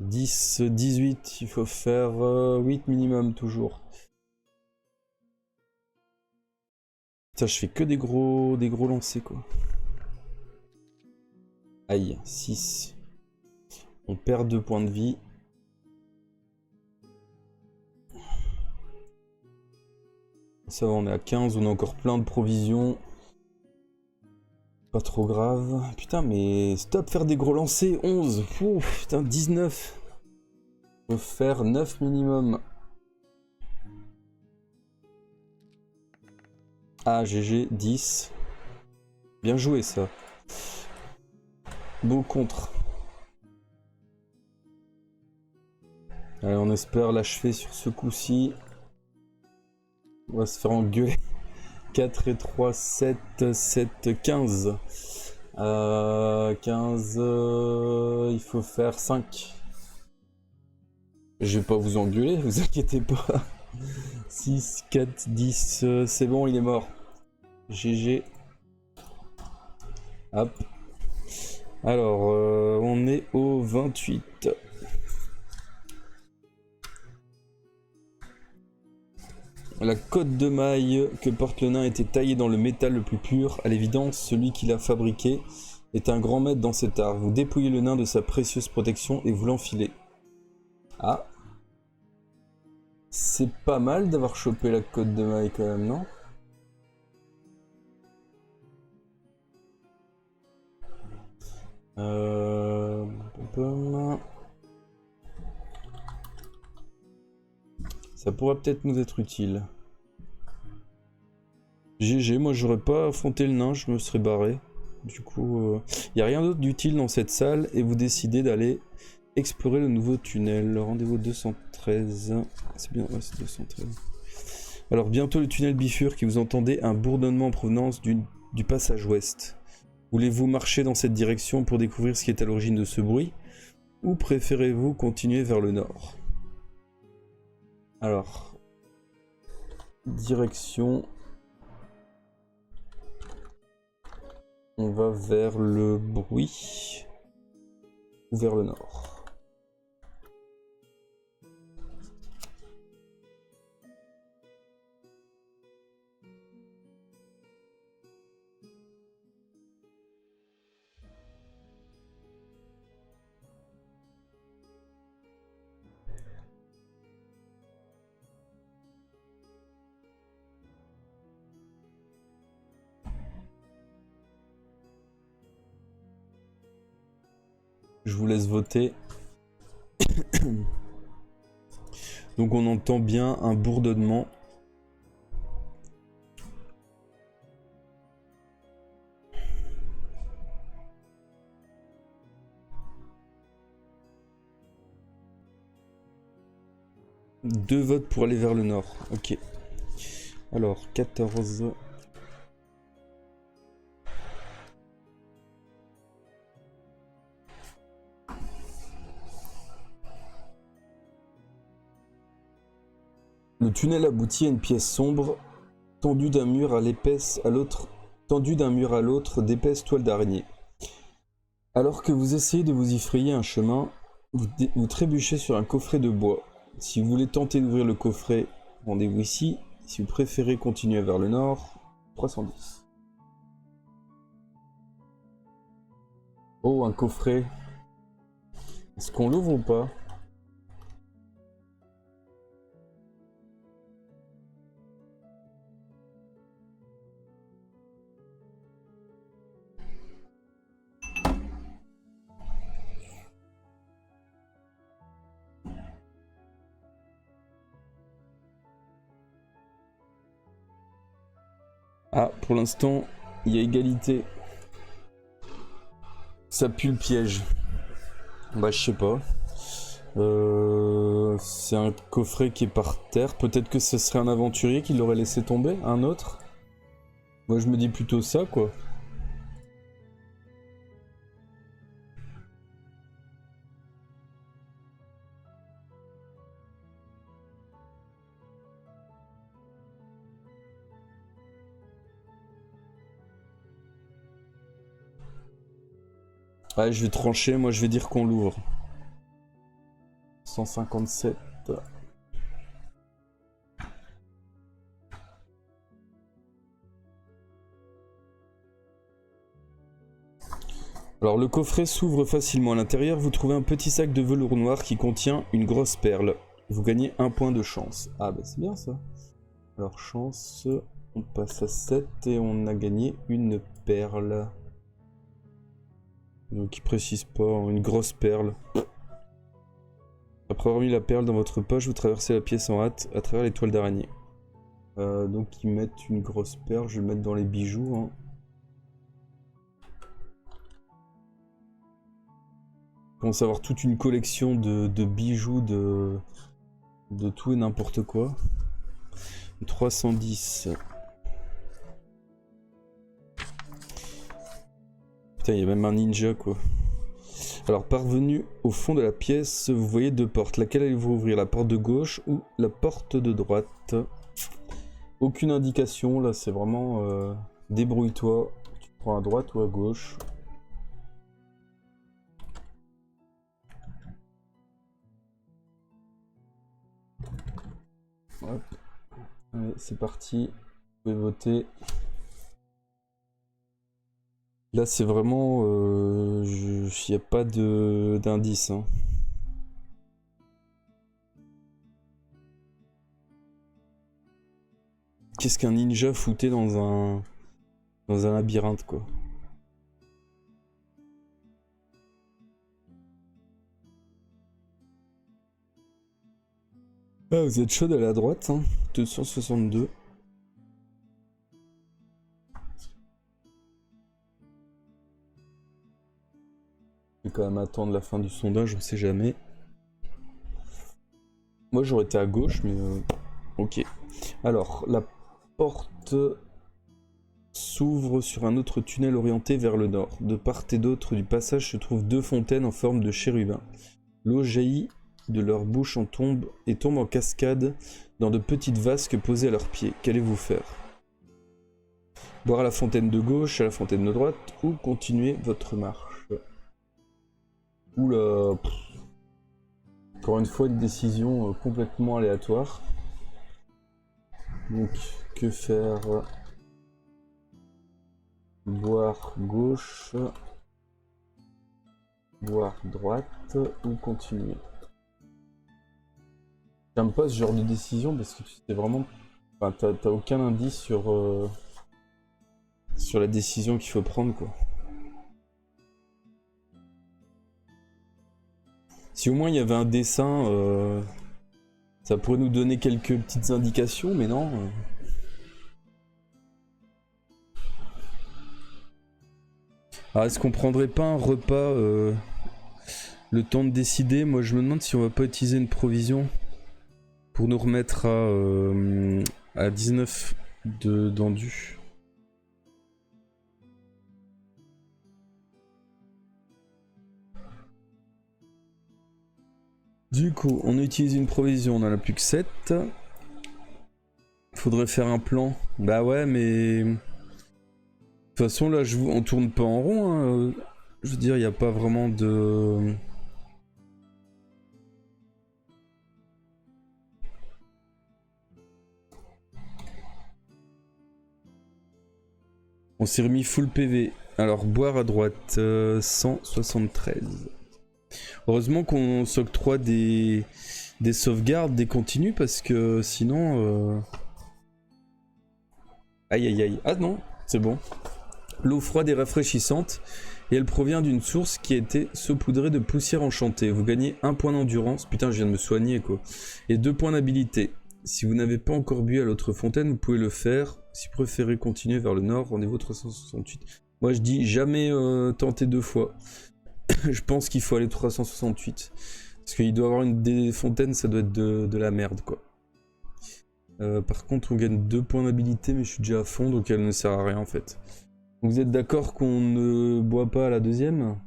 10, 18, il faut faire 8 minimum toujours. » Ça, je fais que des gros lancers, quoi. Aïe, 6. On perd 2 points de vie. Ça va, on est à 15, on a encore plein de provisions. Pas trop grave. Putain, mais stop, faire des gros lancers. 11. Ouf, putain, 19. Faut faire 9 minimum. Ah, GG, 10. Bien joué, ça. Beau contre. Allez, on espère l'achever sur ce coup-ci. On va se faire engueuler. 4 et 3, 7, 7, 15. 15, il faut faire 5. Je vais pas vous engueuler, vous inquiétez pas. 6, 4, 10, c'est bon, il est mort. GG. Hop. Alors, on est au 28. La cotte de maille que porte le nain était taillée dans le métal le plus pur. À l'évidence, celui qui l'a fabriqué est un grand maître dans cet art. Vous dépouillez le nain de sa précieuse protection et vous l'enfilez. Ah. C'est pas mal d'avoir chopé la cotte de maille quand même, non? Ça pourrait peut-être nous être utile. GG, moi j'aurais pas affronté le nain, je me serais barré. Du coup, y a rien d'autre d'utile dans cette salle et vous décidez d'aller explorer le nouveau tunnel. Rendez-vous 213. C'est bien, ouais, c'est 213. Alors bientôt le tunnel bifurque et vous entendez un bourdonnement en provenance du passage ouest. Voulez-vous marcher dans cette direction pour découvrir ce qui est à l'origine de ce bruit, ou préférez-vous continuer vers le nord? Alors, direction, on va vers le bruit ou vers le nord. Je vous laisse voter. Donc on entend bien un bourdonnement. Deux votes pour aller vers le nord. Ok. Alors, 14... Le tunnel aboutit à une pièce sombre, tendue d'un mur à l'autre d'épaisses toiles d'araignée. Alors que vous essayez de vous y frayer un chemin, vous trébuchez sur un coffret de bois. Si vous voulez tenter d'ouvrir le coffret, rendez-vous ici. Si vous préférez continuer vers le nord, 310. Oh, un coffret. Est-ce qu'on l'ouvre ou pas? Ah, pour l'instant, il y a égalité. Ça pue le piège. Bah, je sais pas. C'est un coffret qui est par terre. Peut-être que ce serait un aventurier qui l'aurait laissé tomber, un autre. Moi, je me dis plutôt ça, quoi. Ouais, je vais trancher, moi je vais dire qu'on l'ouvre. 157. Alors le coffret s'ouvre facilement. À l'intérieur, vous trouvez un petit sac de velours noir qui contient une grosse perle. Vous gagnez 1 point de chance. Ah bah c'est bien ça. Alors chance, on passe à 7 et on a gagné une perle. Donc il précise pas, une grosse perle. Après avoir mis la perle dans votre poche, vous traversez la pièce en hâte à travers les toiles d'araignée. Donc ils mettent une grosse perle, je vais le mettre dans les bijoux. Hein. Ils vont avoir toute une collection de bijoux de tout et n'importe quoi. 310. Putain, il y a même un ninja quoi. Alors, parvenu au fond de la pièce, vous voyez 2 portes. Laquelle allez-vous ouvrir? La porte de gauche ou la porte de droite? Aucune indication, là c'est vraiment débrouille-toi. Tu prends à droite ou à gauche. Hop. Allez, c'est parti. Vous pouvez voter. Là c'est vraiment... il n'y a pas d'indice. Hein. Qu'est-ce qu'un ninja foutait dans un labyrinthe quoi. Ah, vous êtes chaud d'aller à droite, hein. 262. Je vais quand même attendre la fin du sondage, on sait jamais. Moi j'aurais été à gauche, mais ok. Alors, la porte s'ouvre sur un autre tunnel orienté vers le nord. De part et d'autre du passage se trouvent 2 fontaines en forme de chérubins. L'eau jaillit de leur bouche et tombe en cascade dans de petites vasques posées à leurs pieds. Qu'allez-vous faire? Boire à la fontaine de gauche, à la fontaine de droite, ou continuer votre marche? Oula. Encore une fois, une décision complètement aléatoire. Donc, que faire? Boire gauche, boire droite, ou continuer? J'aime pas ce genre de décision parce que tu sais vraiment... Enfin, t'as aucun indice sur la décision qu'il faut prendre, quoi. Si au moins il y avait un dessin, ça pourrait nous donner quelques petites indications, mais non. Alors est-ce qu'on prendrait pas un repas le temps de décider? Moi je me demande si on va pas utiliser une provision pour nous remettre à 19 d'endu. Du coup, on utilise une provision, on en a plus que 7. Faudrait faire un plan. Bah ouais, mais... De toute façon, là, on tourne pas en rond. Hein. Je veux dire, il n'y a pas vraiment de... On s'est remis full PV. Alors, boire à droite, 173. Heureusement qu'on s'octroie des sauvegardes, des continues, parce que sinon... Aïe aïe aïe. Ah non, c'est bon. L'eau froide est rafraîchissante et elle provient d'une source qui a été saupoudrée de poussière enchantée. Vous gagnez 1 point d'endurance, putain je viens de me soigner quoi, et 2 points d'habilité. Si vous n'avez pas encore bu à l'autre fontaine, vous pouvez le faire. Si vous préférez continuer vers le nord, rendez-vous 368. Moi je dis jamais tenter 2 fois. Je pense qu'il faut aller 368. Parce qu'il doit y avoir des fontaines, ça doit être de la merde quoi. Par contre on gagne 2 points d'habilité mais je suis déjà à fond donc elle ne sert à rien en fait. Vous êtes d'accord qu'on ne boit pas à la deuxième?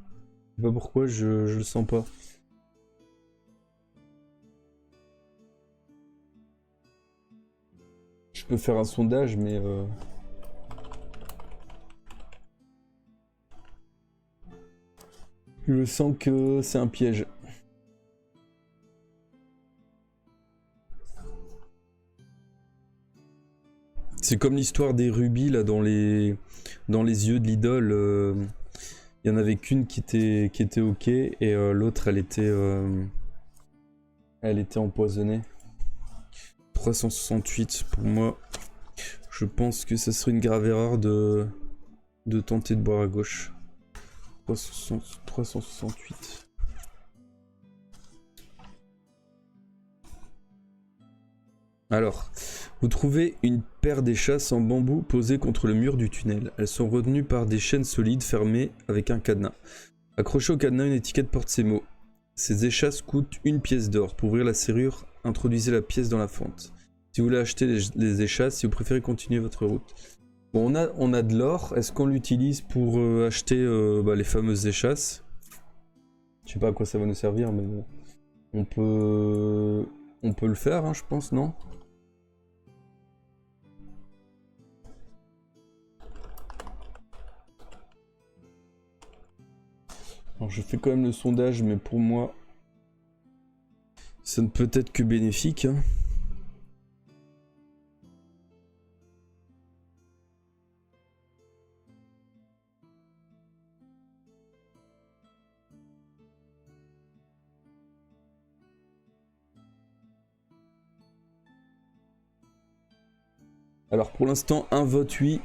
Je sais pas pourquoi, je le sens pas. Je peux faire un sondage, mais... Je sens que c'est un piège. C'est comme l'histoire des rubis là dans les yeux de l'idole. Il y en avait qu'une qui était ok et l'autre elle était empoisonnée. 368 pour moi. Je pense que ça serait une grave erreur de tenter de boire à gauche. 368. Alors, vous trouvez une paire d'échasses en bambou posées contre le mur du tunnel. Elles sont retenues par des chaînes solides fermées avec un cadenas. Accroché au cadenas, une étiquette porte ces mots. Ces échasses coûtent 1 pièce d'or. Pour ouvrir la serrure, introduisez la pièce dans la fente. Si vous voulez acheter les échasses, si vous préférez continuer votre route. Bon, on a de l'or. Est-ce qu'on l'utilise pour acheter les fameuses échasses? Je sais pas à quoi ça va nous servir, mais bon. On peut le faire, hein, je pense, non? Alors, je fais quand même le sondage, mais pour moi, ça ne peut être que bénéfique. Hein. Alors pour l'instant, un vote oui.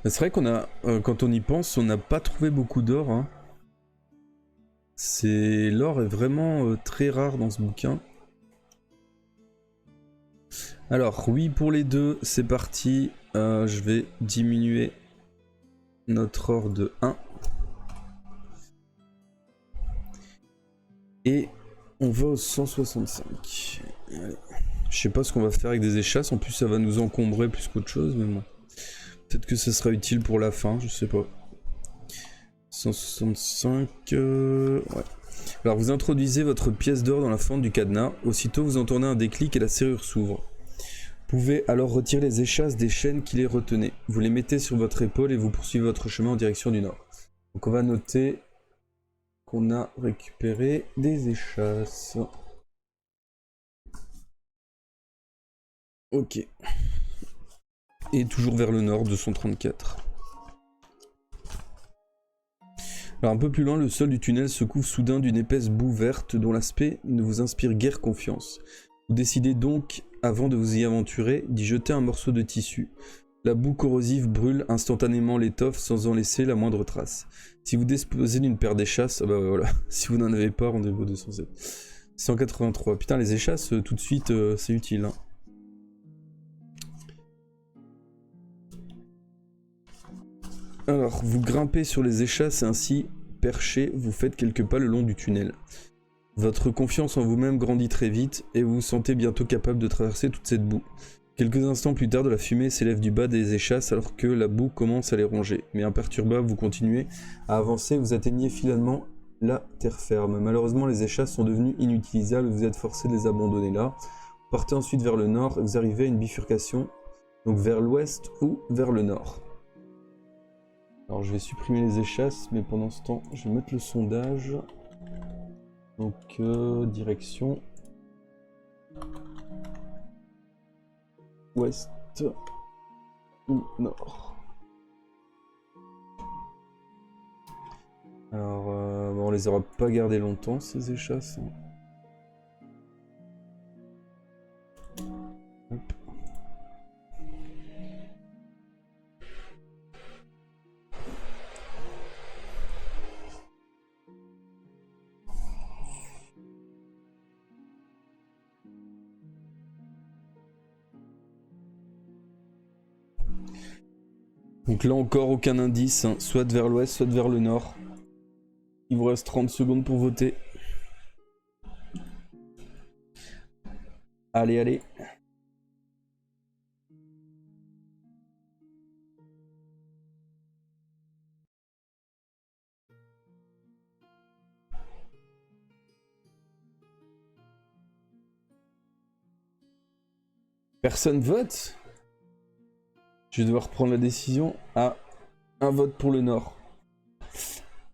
C'est vrai qu'on a, quand on y pense, on n'a pas trouvé beaucoup d'or. Hein. L'or est vraiment très rare dans ce bouquin. Alors oui pour les deux, c'est parti. Je vais diminuer notre or de 1. Et on va au 165. Allez. Je sais pas ce qu'on va faire avec des échasses, en plus ça va nous encombrer plus qu'autre chose, mais bon. Peut-être que ça sera utile pour la fin, je sais pas. 165... ouais. Alors vous introduisez votre pièce d'or dans la fente du cadenas. Aussitôt vous entendez un déclic et la serrure s'ouvre. Vous pouvez alors retirer les échasses des chaînes qui les retenaient. Vous les mettez sur votre épaule et vous poursuivez votre chemin en direction du nord. Donc on va noter qu'on a récupéré des échasses. Ok. Et toujours vers le nord, 234. Alors un peu plus loin, le sol du tunnel se couvre soudain d'une épaisse boue verte dont l'aspect ne vous inspire guère confiance. Vous décidez donc, avant de vous y aventurer, d'y jeter un morceau de tissu. La boue corrosive brûle instantanément l'étoffe sans en laisser la moindre trace. Si vous disposez d'une paire d'échasses, bah voilà, si vous n'en avez pas, rendez-vous au 207. 183. Putain, les échasses, tout de suite, c'est utile. Hein. Alors, vous grimpez sur les échasses et ainsi, perché, vous faites quelques pas le long du tunnel. Votre confiance en vous-même grandit très vite et vous vous sentez bientôt capable de traverser toute cette boue. Quelques instants plus tard, de la fumée s'élève du bas des échasses alors que la boue commence à les ronger. Mais imperturbable, vous continuez à avancer, vous atteignez finalement la terre ferme. Malheureusement, les échasses sont devenues inutilisables et vous êtes forcé de les abandonner là. Vous partez ensuite vers le nord et vous arrivez à une bifurcation, donc vers l'ouest ou vers le nord. Alors je vais supprimer les échasses, mais pendant ce temps, je vais mettre le sondage. Donc, direction... ouest ou nord. Alors, bon, on les aura pas gardés longtemps ces échasses. Hop. Donc là encore aucun indice, hein, soit vers l'ouest, soit vers le nord. Il vous reste 30 secondes pour voter. Allez, allez. Personne vote? Je vais devoir prendre la décision. Ah, un vote pour le nord.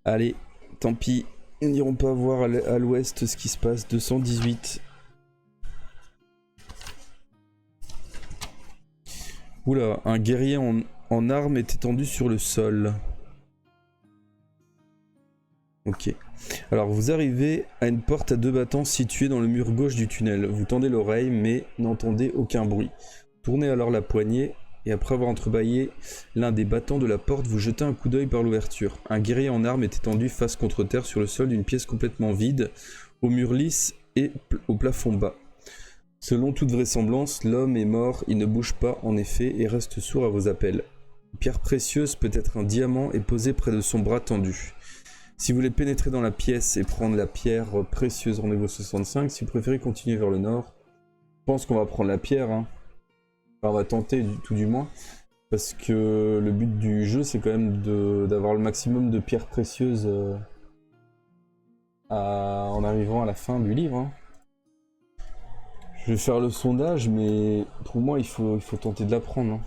Allez, tant pis. Ils n'iront pas voir à l'ouest ce qui se passe. 218. Oula, un guerrier en armes est étendu sur le sol. Ok. Alors vous arrivez à une porte à 2 battants située dans le mur gauche du tunnel. Vous tendez l'oreille mais n'entendez aucun bruit. Tournez alors la poignée et après avoir entrebâillé l'un des battants de la porte, vous jetez un coup d'œil par l'ouverture. Un guerrier en armes est étendu face contre terre sur le sol d'une pièce complètement vide, au mur lisse et au plafond bas. Selon toute vraisemblance, l'homme est mort, il ne bouge pas en effet et reste sourd à vos appels. Une pierre précieuse, peut-être un diamant, est posée près de son bras tendu. Si vous voulez pénétrer dans la pièce et prendre la pierre précieuse, rendez-vous 65. Si vous préférez continuer vers le nord, je pense qu'on va prendre la pierre. Hein. Enfin, on va tenter tout du moins. Parce que le but du jeu, c'est quand même d'avoir le maximum de pierres précieuses en arrivant à la fin du livre. Hein. Je vais faire le sondage, mais pour moi, il faut tenter de la prendre. Hein.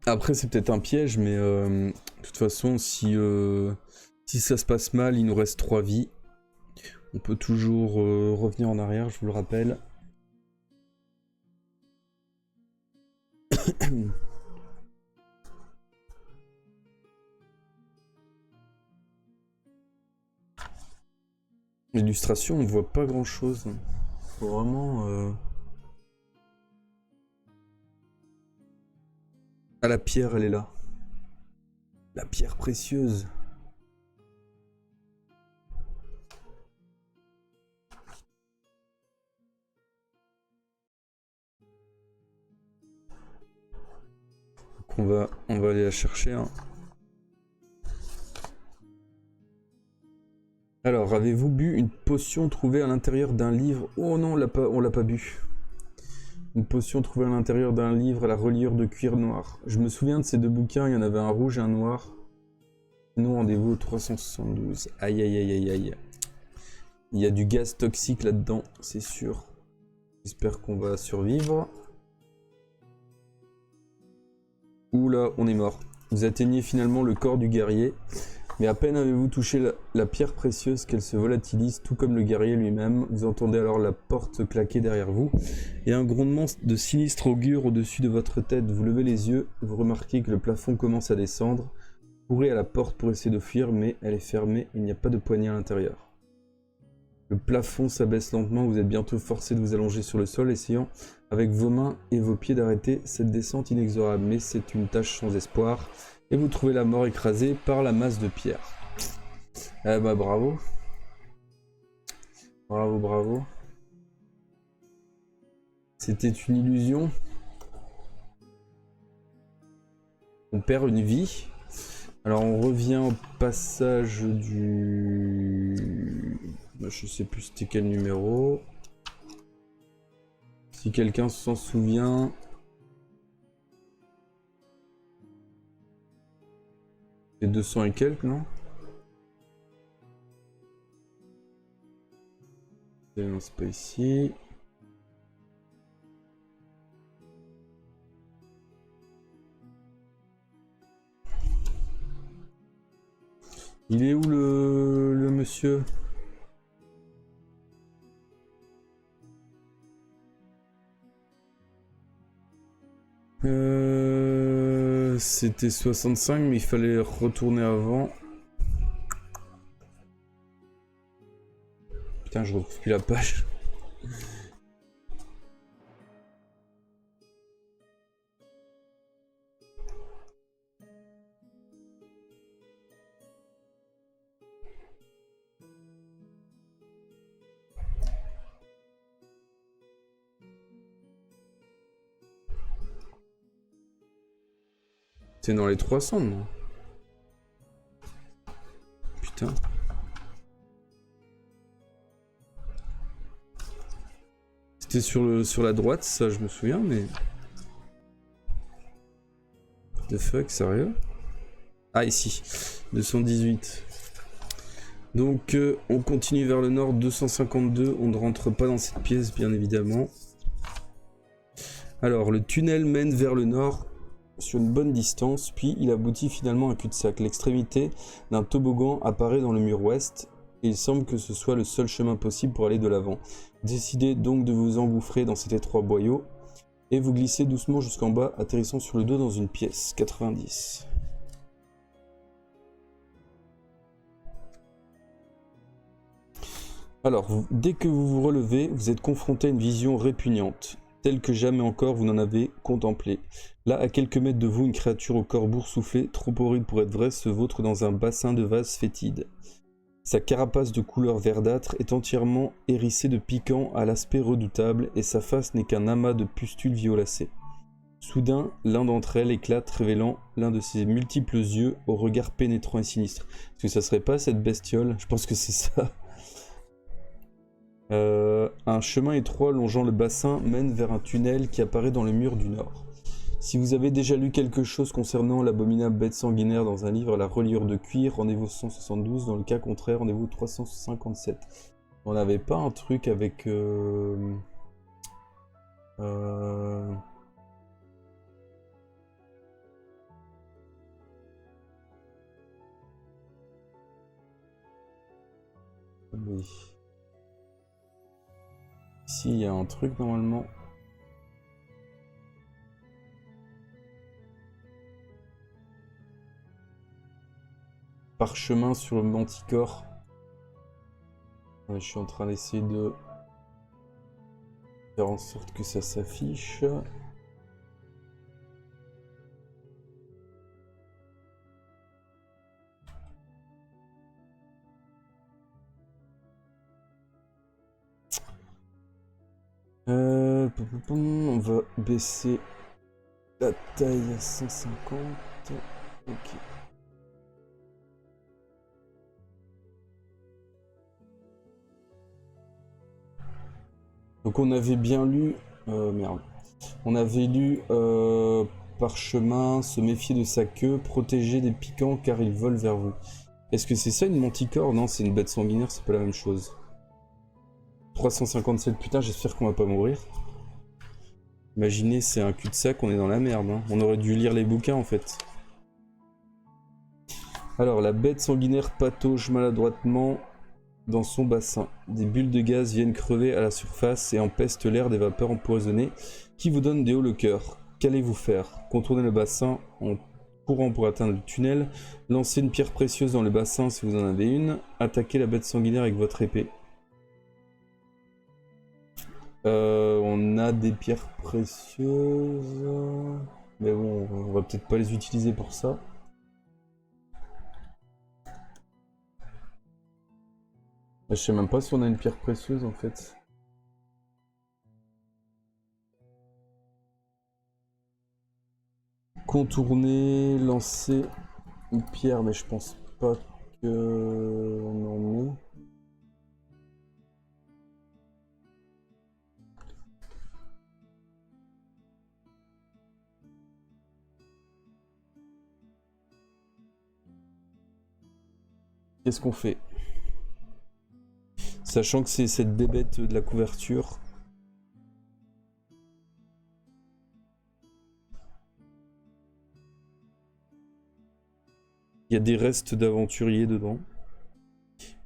Après, c'est peut-être un piège, mais de toute façon, si ça se passe mal, il nous reste 3 vies. On peut toujours revenir en arrière, je vous le rappelle. L'illustration, on ne voit pas grand-chose. Faut vraiment... Ah, la pierre, elle est là. La pierre précieuse. Donc on va aller la chercher. Hein. Alors, avez-vous bu une potion trouvée à l'intérieur d'un livre? Oh non, on l'a pas bu. Une potion trouvée à l'intérieur d'un livre à la reliure de cuir noir. Je me souviens de ces 2 bouquins, il y en avait un rouge et un noir. Nous, rendez-vous au 372. Aïe, aïe, aïe, aïe, aïe. Il y a du gaz toxique là-dedans, c'est sûr. J'espère qu'on va survivre. Oula, on est mort. Vous atteignez finalement le corps du guerrier. Mais à peine avez-vous touché la pierre précieuse qu'elle se volatilise, tout comme le guerrier lui-même. Vous entendez alors la porte claquer derrière vous, et un grondement de sinistre augure au-dessus de votre tête. Vous levez les yeux, vous remarquez que le plafond commence à descendre. Vous courez à la porte pour essayer de fuir, mais elle est fermée, il n'y a pas de poignée à l'intérieur. Le plafond s'abaisse lentement, vous êtes bientôt forcé de vous allonger sur le sol, essayant avec vos mains et vos pieds d'arrêter cette descente inexorable. Mais c'est une tâche sans espoir. Et vous trouvez la mort écrasée par la masse de pierre. Eh bah bravo. Bravo, bravo. C'était une illusion. On perd une vie. Alors on revient au passage du... Je sais plus c'était quel numéro. Si quelqu'un s'en souvient... C'est 200 et quelques, non? Non, c'est pas ici. Il est où le monsieur? C'était 65, mais il fallait retourner avant. Putain, je retrouve plus la page. C'est dans les 300, non? Putain. C'était sur la droite, ça je me souviens, mais... The fuck, sérieux? Ah, ici. 218. Donc, on continue vers le nord, 252. On ne rentre pas dans cette pièce, bien évidemment. Alors, le tunnel mène vers le nord sur une bonne distance, puis il aboutit finalement à un cul-de-sac. L'extrémité d'un toboggan apparaît dans le mur ouest, et il semble que ce soit le seul chemin possible pour aller de l'avant. Décidez donc de vous engouffrer dans cet étroit boyau, et vous glissez doucement jusqu'en bas, atterrissant sur le dos dans une pièce. 90. Alors, dès que vous vous relevez, vous êtes confronté à une vision répugnante, telle que jamais encore vous n'en avez contemplé. Là, à quelques mètres de vous, une créature au corps boursouflé, trop horrible pour être vrai, se vautre dans un bassin de vase fétide. Sa carapace de couleur verdâtre est entièrement hérissée de piquants à l'aspect redoutable, et sa face n'est qu'un amas de pustules violacées. Soudain, l'un d'entre elles éclate, révélant l'un de ses multiples yeux au regard pénétrant et sinistre. Est-ce que ça serait pas cette bestiole? Je pense que c'est ça. Un chemin étroit longeant le bassin mène vers un tunnel qui apparaît dans le mur du nord. Si vous avez déjà lu quelque chose concernant l'abominable bête sanguinaire dans un livre à la reliure de cuir, rendez-vous 172, dans le cas contraire, rendez-vous 357. On n'avait pas un truc avec... Oui. Ici, il y a un truc normalement. Parchemin sur le manticore. Ouais, je suis en train d'essayer de faire en sorte que ça s'affiche. On va baisser la taille à 150. Ok. Donc on avait bien lu... merde. On avait lu parchemin, se méfier de sa queue, protéger des piquants car ils volent vers vous. Est-ce que c'est ça une manticore? Non, c'est une bête sanguinaire, c'est pas la même chose. 357, putain, j'espère qu'on va pas mourir. Imaginez, c'est un cul-de-sac, on est dans la merde. Hein. On aurait dû lire les bouquins en fait. Alors, la bête sanguinaire patauge maladroitement dans son bassin. Des bulles de gaz viennent crever à la surface et empestent l'air des vapeurs empoisonnées qui vous donnent des hauts le cœur. Qu'allez-vous faire? Contourner le bassin en courant pour atteindre le tunnel, lancer une pierre précieuse dans le bassin si vous en avez une, attaquer la bête sanguinaire avec votre épée. On a des pierres précieuses, mais bon, on va peut-être pas les utiliser pour ça. Je sais même pas si on a une pierre précieuse en fait. Contourner, lancer une pierre, mais je pense pas que on en ait. Qu'est-ce qu'on fait? Sachant que c'est cette bébête de la couverture. Il y a des restes d'aventuriers dedans.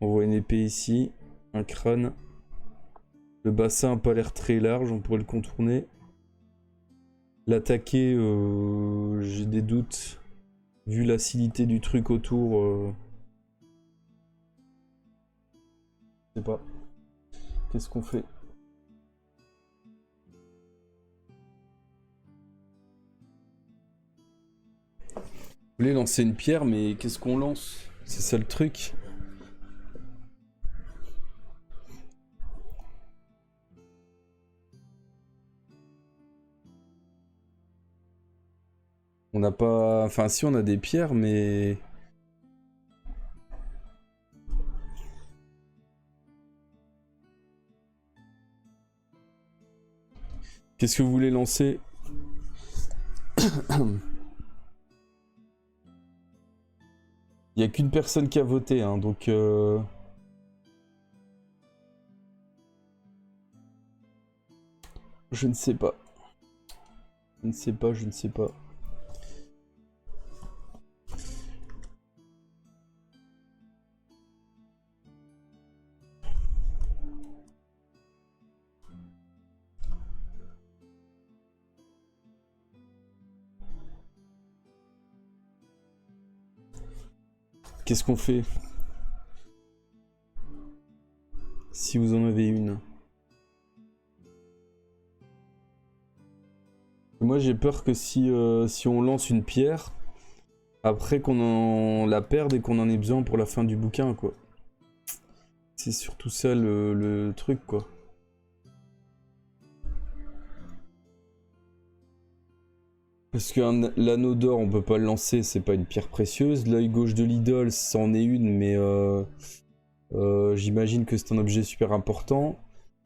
On voit une épée ici, un crâne. Le bassin n'a pas l'air très large, on pourrait le contourner. L'attaquer, j'ai des doutes. Vu l'acidité du truc autour, je sais pas. Qu'est-ce qu'on fait? Je voulais lancer une pierre, mais qu'est-ce qu'on lance? C'est ça le truc. On n'a pas... Enfin, si, on a des pierres, mais... Qu'est-ce que vous voulez lancer? Il n'y a qu'une personne qui a voté, hein, donc... Je ne sais pas. Je ne sais pas, je ne sais pas. Qu'est-ce qu'on fait? Si vous en avez une. Moi j'ai peur que si on lance une pierre, après qu'on la perde et qu'on en ait besoin pour la fin du bouquin, quoi. C'est surtout ça le truc, quoi. Parce que l'anneau d'or, on peut pas le lancer, c'est pas une pierre précieuse. L'œil gauche de l'idole, c'en est une, mais j'imagine que c'est un objet super important.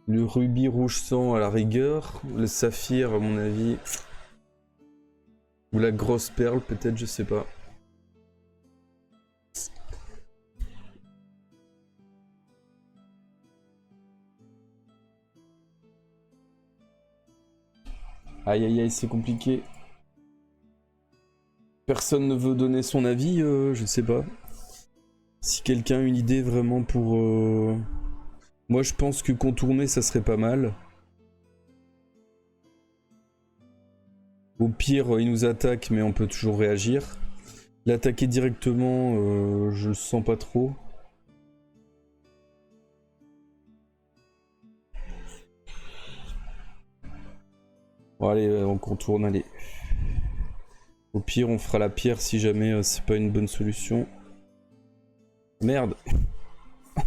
Le rubis rouge sang à la rigueur. Le saphir, à mon avis. Ou la grosse perle, peut-être, je sais pas. Aïe aïe aïe, c'est compliqué. Personne ne veut donner son avis, je sais pas. Si quelqu'un a une idée vraiment pour... Moi je pense que contourner ça serait pas mal. Au pire il nous attaque mais on peut toujours réagir. L'attaquer directement je le sens pas trop. Bon allez on contourne, allez. Au pire on fera la pierre si jamais c'est pas une bonne solution. Merde.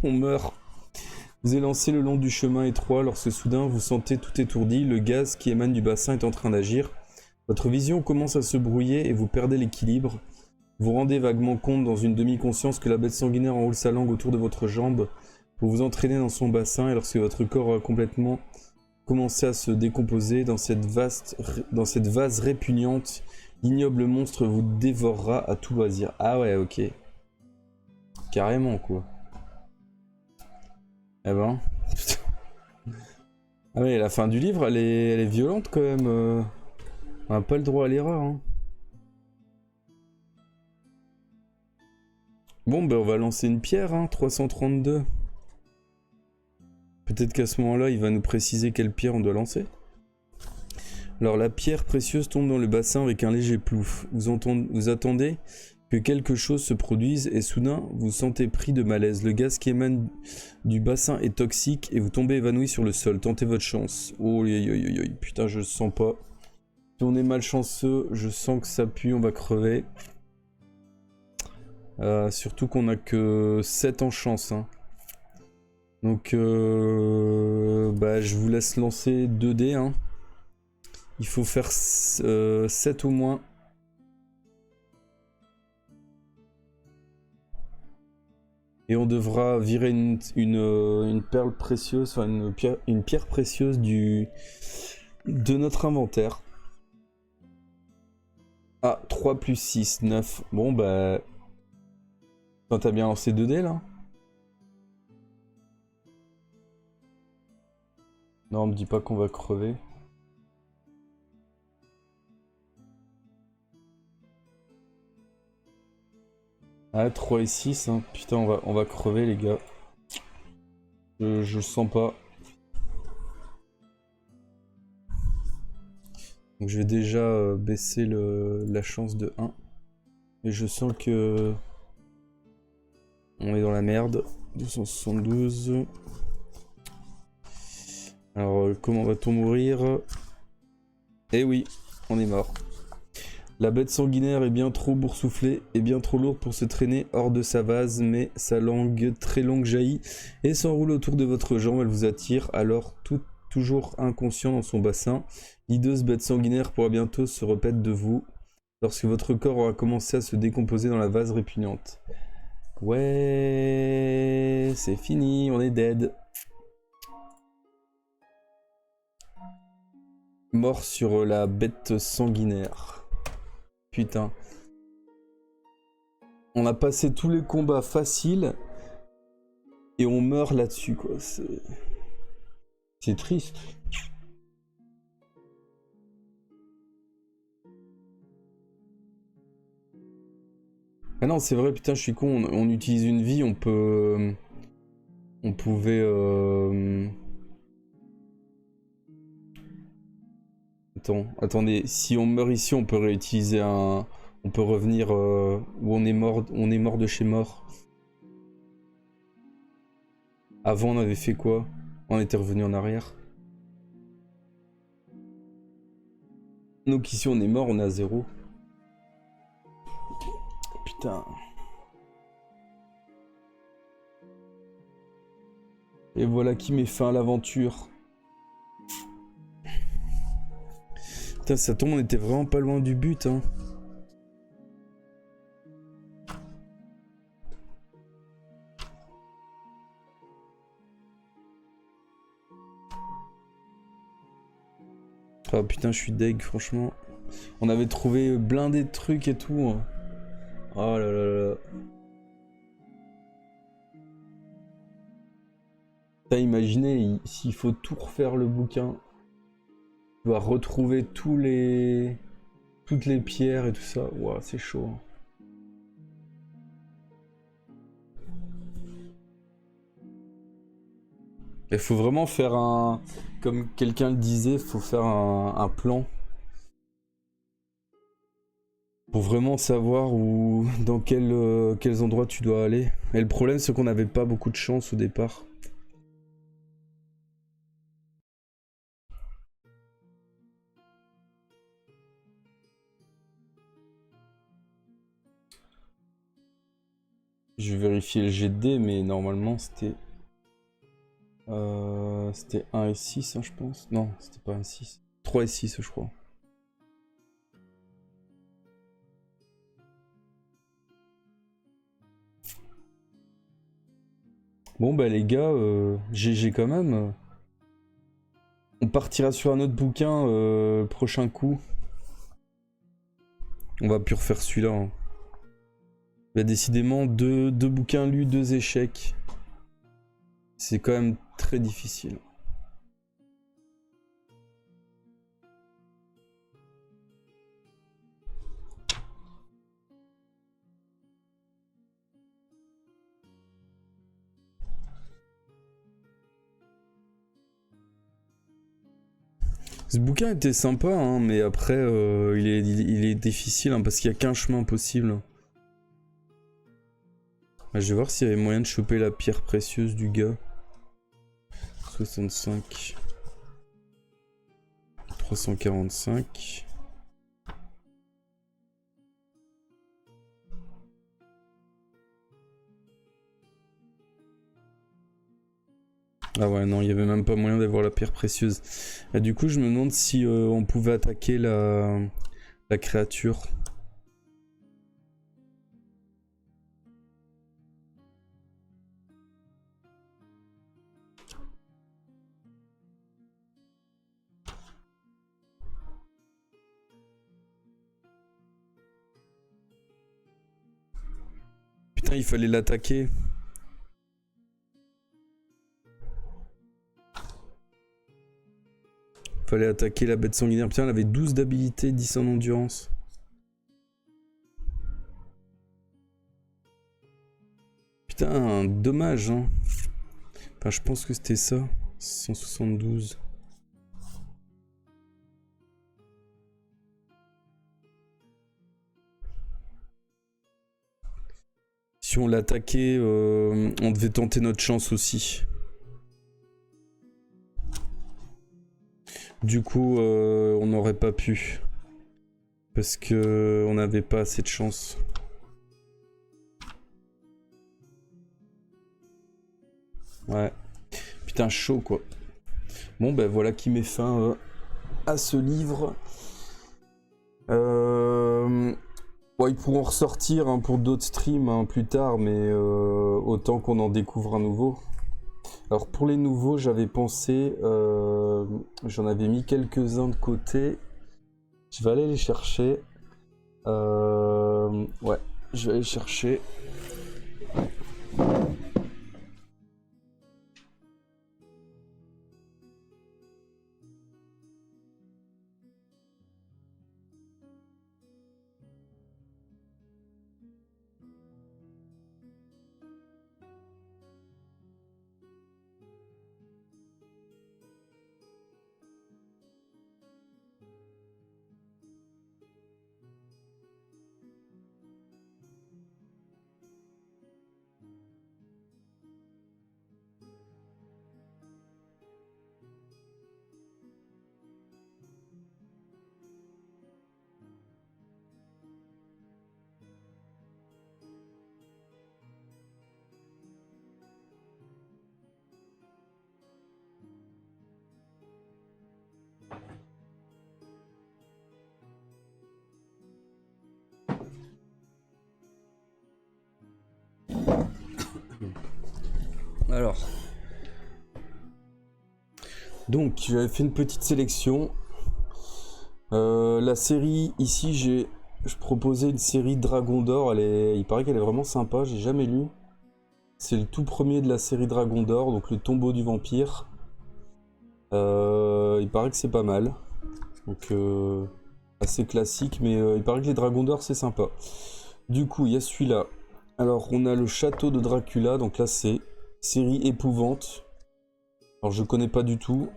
On meurt. Vous élancez le long du chemin étroit lorsque soudain vous sentez tout étourdi, le gaz qui émane du bassin est en train d'agir. Votre vision commence à se brouiller et vous perdez l'équilibre. Vous rendez vaguement compte dans une demi-conscience que la bête sanguinaire enroule sa langue autour de votre jambe pour vous entraîner dans son bassin et lorsque votre corps a complètement commencé à se décomposer dans cette vase répugnante, l'ignoble monstre vous dévorera à tout loisir. Ah ouais, ok. Carrément quoi. Eh ben. Ah ouais, la fin du livre, elle est violente quand même. On n'a pas le droit à l'erreur. Hein. Bon, ben on va lancer une pierre, hein, 332. Peut-être qu'à ce moment-là, il va nous préciser quelle pierre on doit lancer. Alors la pierre précieuse tombe dans le bassin avec un léger plouf. Vous attendez que quelque chose se produise et soudain vous sentez pris de malaise. Le gaz qui émane du bassin est toxique et vous tombez évanoui sur le sol. Tentez votre chance. Oh putain je le sens pas. Si on est malchanceux, je sens que ça pue, on va crever. Surtout qu'on a que 7 en chance. Hein. Donc bah, je vous laisse lancer 2 dés. Hein. Il faut faire 7 au moins. Et on devra virer une perle précieuse, enfin une pierre précieuse de notre inventaire. Ah, 3 plus 6, 9. Bon bah... T'as bien lancé 2 dés là? Non, on me dit pas qu'on va crever. Ah, 3 et 6, hein. Putain, on va crever, les gars. Je le sens pas. Donc je vais déjà baisser la chance de 1. Et je sens que... On est dans la merde. 272. Alors, comment va-t-on mourir? Eh oui, on est mort. La bête sanguinaire est bien trop boursouflée et bien trop lourde pour se traîner hors de sa vase, mais sa langue très longue jaillit et s'enroule autour de votre jambe. Elle vous attire, alors toujours inconscient dans son bassin. L'hideuse bête sanguinaire pourra bientôt se repaître de vous lorsque votre corps aura commencé à se décomposer dans la vase répugnante. Ouais, c'est fini, on est dead. Mort sur la bête sanguinaire. Putain. On a passé tous les combats faciles et on meurt là-dessus, quoi. C'est triste. Ah non, c'est vrai, putain, je suis con. On utilise une vie, on peut... On pouvait... Attendez. Si on meurt ici, on peut réutiliser un... On peut revenir où on est mort de chez mort. Avant, on avait fait quoi? On était revenu en arrière. Donc ici, on est mort, on est à 0. Putain. Et voilà qui met fin à l'aventure. Putain, ça tombe, on était vraiment pas loin du but, hein. Ah putain, je suis deg, franchement. On avait trouvé blindé de trucs et tout, hein. Oh là là là. T'as imaginé, s'il faut tout refaire le bouquin, tu dois retrouver toutes les pierres et tout ça. Ouah, c'est chaud, hein. Il faut vraiment faire un... Comme quelqu'un le disait, faut faire un plan. Pour vraiment savoir où, dans quels endroits tu dois aller. Et le problème, c'est qu'on n'avait pas beaucoup de chance au départ. Je vais vérifier le jet de dés, mais normalement c'était... c'était 1 et 6, hein, je pense. Non, c'était pas 1 et 6. 3 et 6, je crois. Bon bah les gars, GG quand même. On partira sur un autre bouquin prochain coup. On va plus refaire celui-là, hein. Il y a décidément deux bouquins lus, 2 échecs. C'est quand même très difficile. Ce bouquin était sympa, hein, mais après, il est difficile, hein, parce qu'il n'y a qu'un chemin possible. Je vais voir s'il y avait moyen de choper la pierre précieuse du gars. 65. 345. Ah ouais, non, il n'y avait même pas moyen d'avoir la pierre précieuse. Et du coup, je me demande si on pouvait attaquer la créature. Putain, il fallait l'attaquer. Fallait attaquer la bête sanguinaire. Putain, elle avait 12 d'habilité, 10 en endurance. Putain, dommage, hein. Enfin, je pense que c'était ça. 172. Si on l'attaquait, on devait tenter notre chance aussi. Du coup, on n'aurait pas pu. Parce que on n'avait pas assez de chance. Ouais. Putain, chaud quoi. Bon, ben voilà qui met fin à ce livre. Bon, ils pourront ressortir hein, pour d'autres streams hein, plus tard, mais autant qu'on en découvre un nouveau. Alors pour les nouveaux, j'avais pensé, j'en avais mis quelques-uns de côté. Je vais aller les chercher. Ouais, je vais aller chercher. Alors, donc j'avais fait une petite sélection. La série ici, je proposais une série Dragon d'Or. Il paraît qu'elle est vraiment sympa. J'ai jamais lu. C'est le tout premier de la série Dragon d'Or, donc le tombeau du vampire. Il paraît que c'est pas mal. Donc assez classique, mais il paraît que les Dragons d'Or c'est sympa. Du coup, il y a celui-là. Alors, on a le château de Dracula. Donc là, c'est série épouvante. Alors, je connais pas du tout.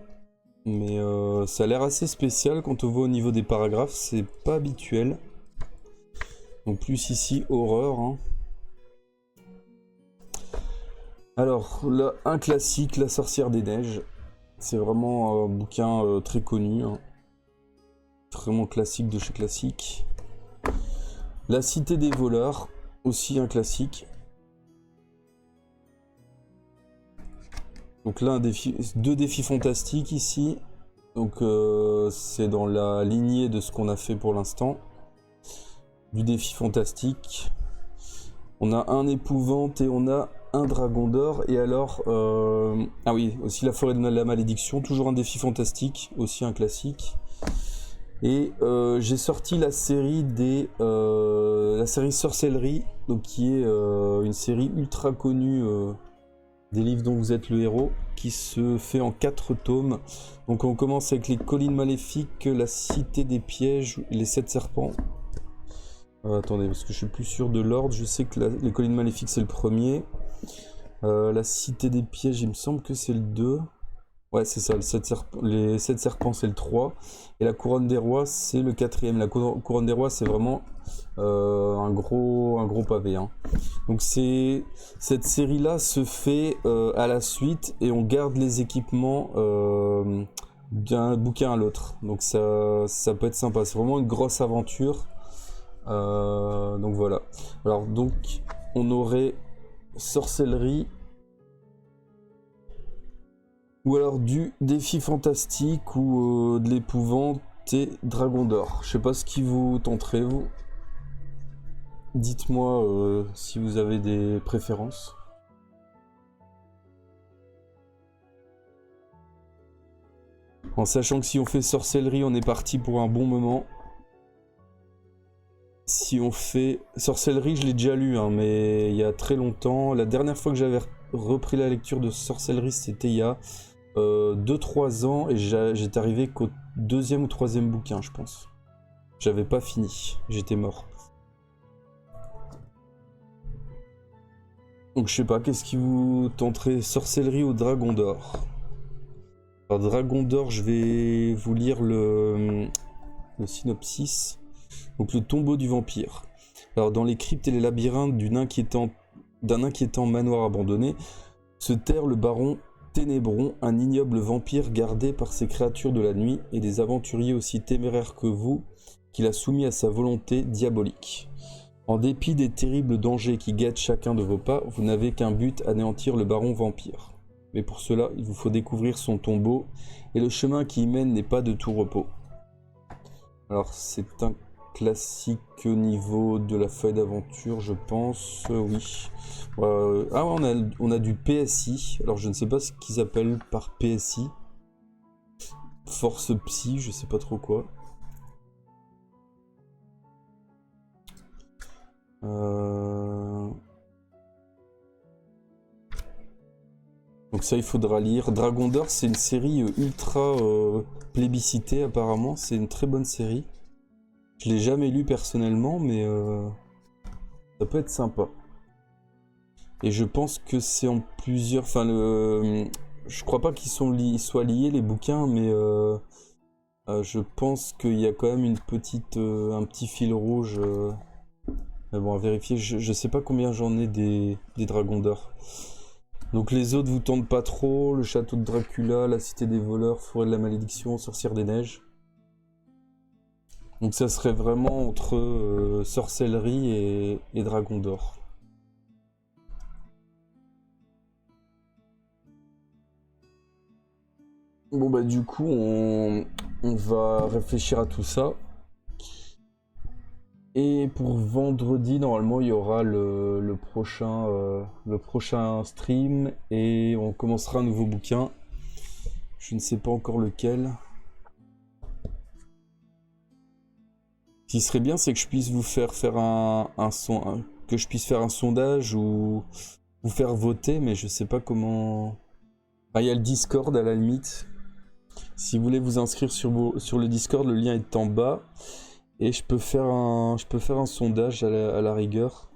Mais ça a l'air assez spécial quand on voit au niveau des paragraphes. C'est pas habituel. Donc, plus ici, horreur. Hein. Alors, là, un classique, La sorcière des neiges. C'est vraiment un bouquin très connu. Hein. Vraiment classique de chez classique. La cité des voleurs. Aussi un classique. Donc là, deux défis fantastiques ici. Donc c'est dans la lignée de ce qu'on a fait pour l'instant. Du défi fantastique. On a un épouvante et on a un dragon d'or. Et alors... Ah oui, aussi la forêt de la malédiction. Toujours un défi fantastique. Aussi un classique. Et j'ai sorti la série la série Sorcellerie. Donc qui est une série ultra connue... des livres dont vous êtes le héros, qui se fait en 4 tomes. Donc on commence avec les collines maléfiques, la cité des pièges, les 7 serpents. Attendez, parce que je suis plus sûr de l'ordre. Je sais que les collines maléfiques c'est le premier. La cité des pièges, il me semble que c'est le 2. Ouais, c'est ça, les 7 serpents c'est le 3. Et la couronne des rois c'est le 4e. La couronne des rois c'est vraiment un gros pavé. Hein. Donc cette série là se fait à la suite et on garde les équipements d'un bouquin à l'autre. Donc ça peut être sympa. C'est vraiment une grosse aventure. Donc voilà. Alors donc on aurait sorcellerie. Ou alors du défi fantastique ou de l'épouvante et dragon d'or. Je sais pas ce qui vous tenterait vous. Dites-moi si vous avez des préférences. En sachant que si on fait sorcellerie, on est parti pour un bon moment. Si on fait sorcellerie, je l'ai déjà lu, hein, mais il y a très longtemps. La dernière fois que j'avais repris la lecture de sorcellerie, c'était il y a 2-3 ans et j'étais arrivé qu'au 2e ou 3e bouquin, je pense. J'avais pas fini, j'étais mort. Donc je sais pas, qu'est-ce qui vous tenterait, sorcellerie ou dragon d'or? Alors dragon d'or, je vais vous lire le synopsis. Donc le tombeau du vampire. Alors dans les cryptes et les labyrinthes d'un inquiétant manoir abandonné, se terre le baron Ténébron, un ignoble vampire gardé par ces créatures de la nuit et des aventuriers aussi téméraires que vous, qu'il a soumis à sa volonté diabolique. En dépit des terribles dangers qui guettent chacun de vos pas, vous n'avez qu'un but, anéantir le baron vampire. Mais pour cela, il vous faut découvrir son tombeau, et le chemin qui y mène n'est pas de tout repos. Alors c'est un classique au niveau de la feuille d'aventure, je pense, oui. Ah, on a du PSI, alors je ne sais pas ce qu'ils appellent par PSI. Force psy, je sais pas trop quoi. Donc ça il faudra lire. Dragon d'or c'est une série ultra plébiscitée apparemment, c'est une très bonne série. Je l'ai jamais lu personnellement mais ça peut être sympa. Et je pense que c'est en plusieurs... Enfin je crois pas qu'ils soient liés les bouquins mais je pense qu'il y a quand même une petite, un petit fil rouge. Mais bon à vérifier, je sais pas combien j'en ai des dragons d'or. Donc les autres vous tentent pas trop, le château de Dracula, la cité des voleurs, forêt de la malédiction, sorcière des neiges. Donc ça serait vraiment entre sorcellerie et dragon d'or. Bon bah du coup on va réfléchir à tout ça. Et pour vendredi, normalement, il y aura le prochain stream et on commencera un nouveau bouquin. Je ne sais pas encore lequel. Ce qui serait bien, c'est que je puisse vous faire que je puisse faire un sondage ou vous faire voter, mais je sais pas comment. Ah, il y a le Discord à la limite. Si vous voulez vous inscrire sur le Discord, le lien est en bas. Et je peux faire un sondage à la rigueur.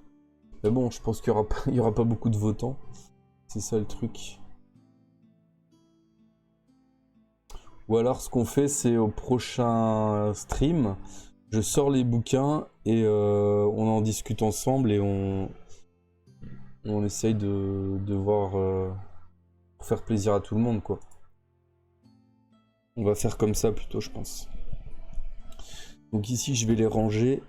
Mais bon, je pense qu'il y aura pas beaucoup de votants. C'est ça le truc. Ou alors ce qu'on fait, c'est au prochain stream, je sors les bouquins et on en discute ensemble et on essaye de voir pour faire plaisir à tout le monde quoi. On va faire comme ça plutôt, je pense. Donc ici, je vais les ranger.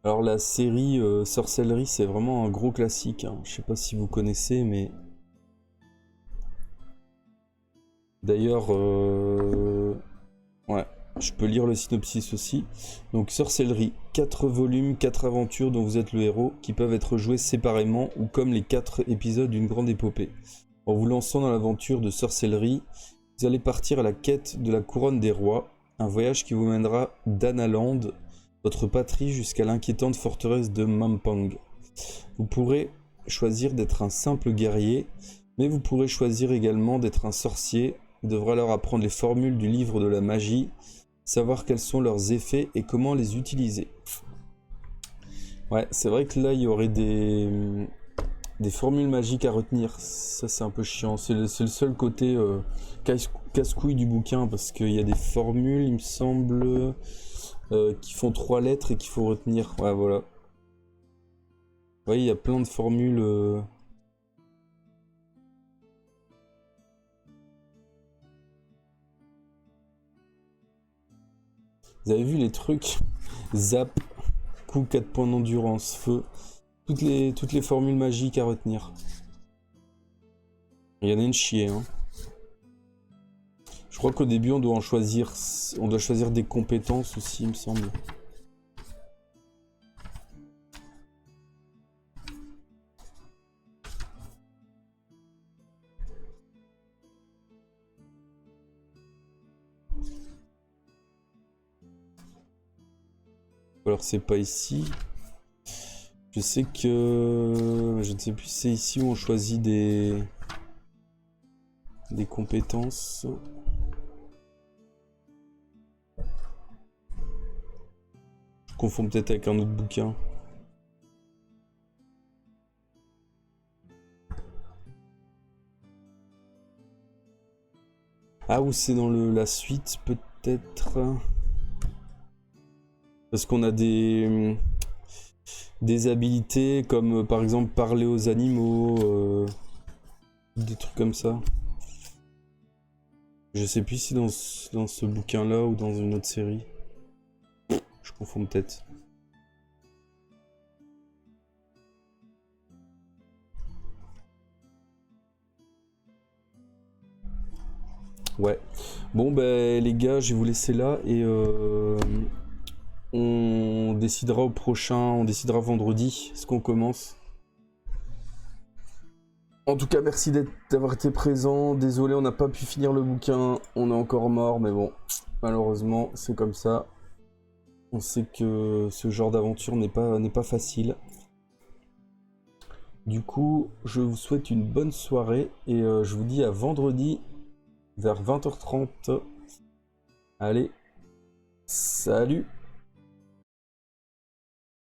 Alors la série Sorcellerie, c'est vraiment un gros classique. Hein. Je sais pas si vous connaissez, mais... D'ailleurs, ouais, je peux lire le synopsis aussi. Donc Sorcellerie, 4 volumes, 4 aventures dont vous êtes le héros, qui peuvent être jouées séparément ou comme les 4 épisodes d'une grande épopée. En vous lançant dans l'aventure de Sorcellerie, vous allez partir à la quête de la couronne des rois, un voyage qui vous mènera d'Analand, votre patrie, jusqu'à l'inquiétante forteresse de Mampang. Vous pourrez choisir d'être un simple guerrier, mais vous pourrez choisir également d'être un sorcier. Vous devrez alors apprendre les formules du livre de la magie, savoir quels sont leurs effets et comment les utiliser. Ouais, c'est vrai que là, il y aurait des formules magiques à retenir. Ça, c'est un peu chiant. C'est le seul côté casse-couille du bouquin, parce qu'il y a des formules, il me semble, qui font 3 lettres et qu'il faut retenir. Ouais, voilà. Ouais, il y a plein de formules... Vous avez vu les trucs? Zap, coup, 4 points d'endurance, feu. Toutes les formules magiques à retenir. Il y en a une chier, hein. Je crois qu'au début, on doit choisir des compétences aussi, il me semble. Alors c'est pas ici. Je sais que... Je ne sais plus si c'est ici où on choisit des compétences. Je Je confonds peut-être avec un autre bouquin. Ah, ou c'est dans la suite, peut-être. Parce qu'on a des habilités comme par exemple parler aux animaux, des trucs comme ça. Je sais plus si dans ce bouquin-là ou dans une autre série. Je confonds peut-être. Ouais. Bon ben les gars, je vais vous laisser là et on décidera au prochain, on décidera vendredi ce qu'on commence. En tout cas, merci d'avoir été présent. Désolé, on n'a pas pu finir le bouquin. On est encore mort, mais bon, malheureusement, c'est comme ça. On sait que ce genre d'aventure n'est pas facile. Du coup, je vous souhaite une bonne soirée et je vous dis à vendredi vers 20h30. Allez, salut!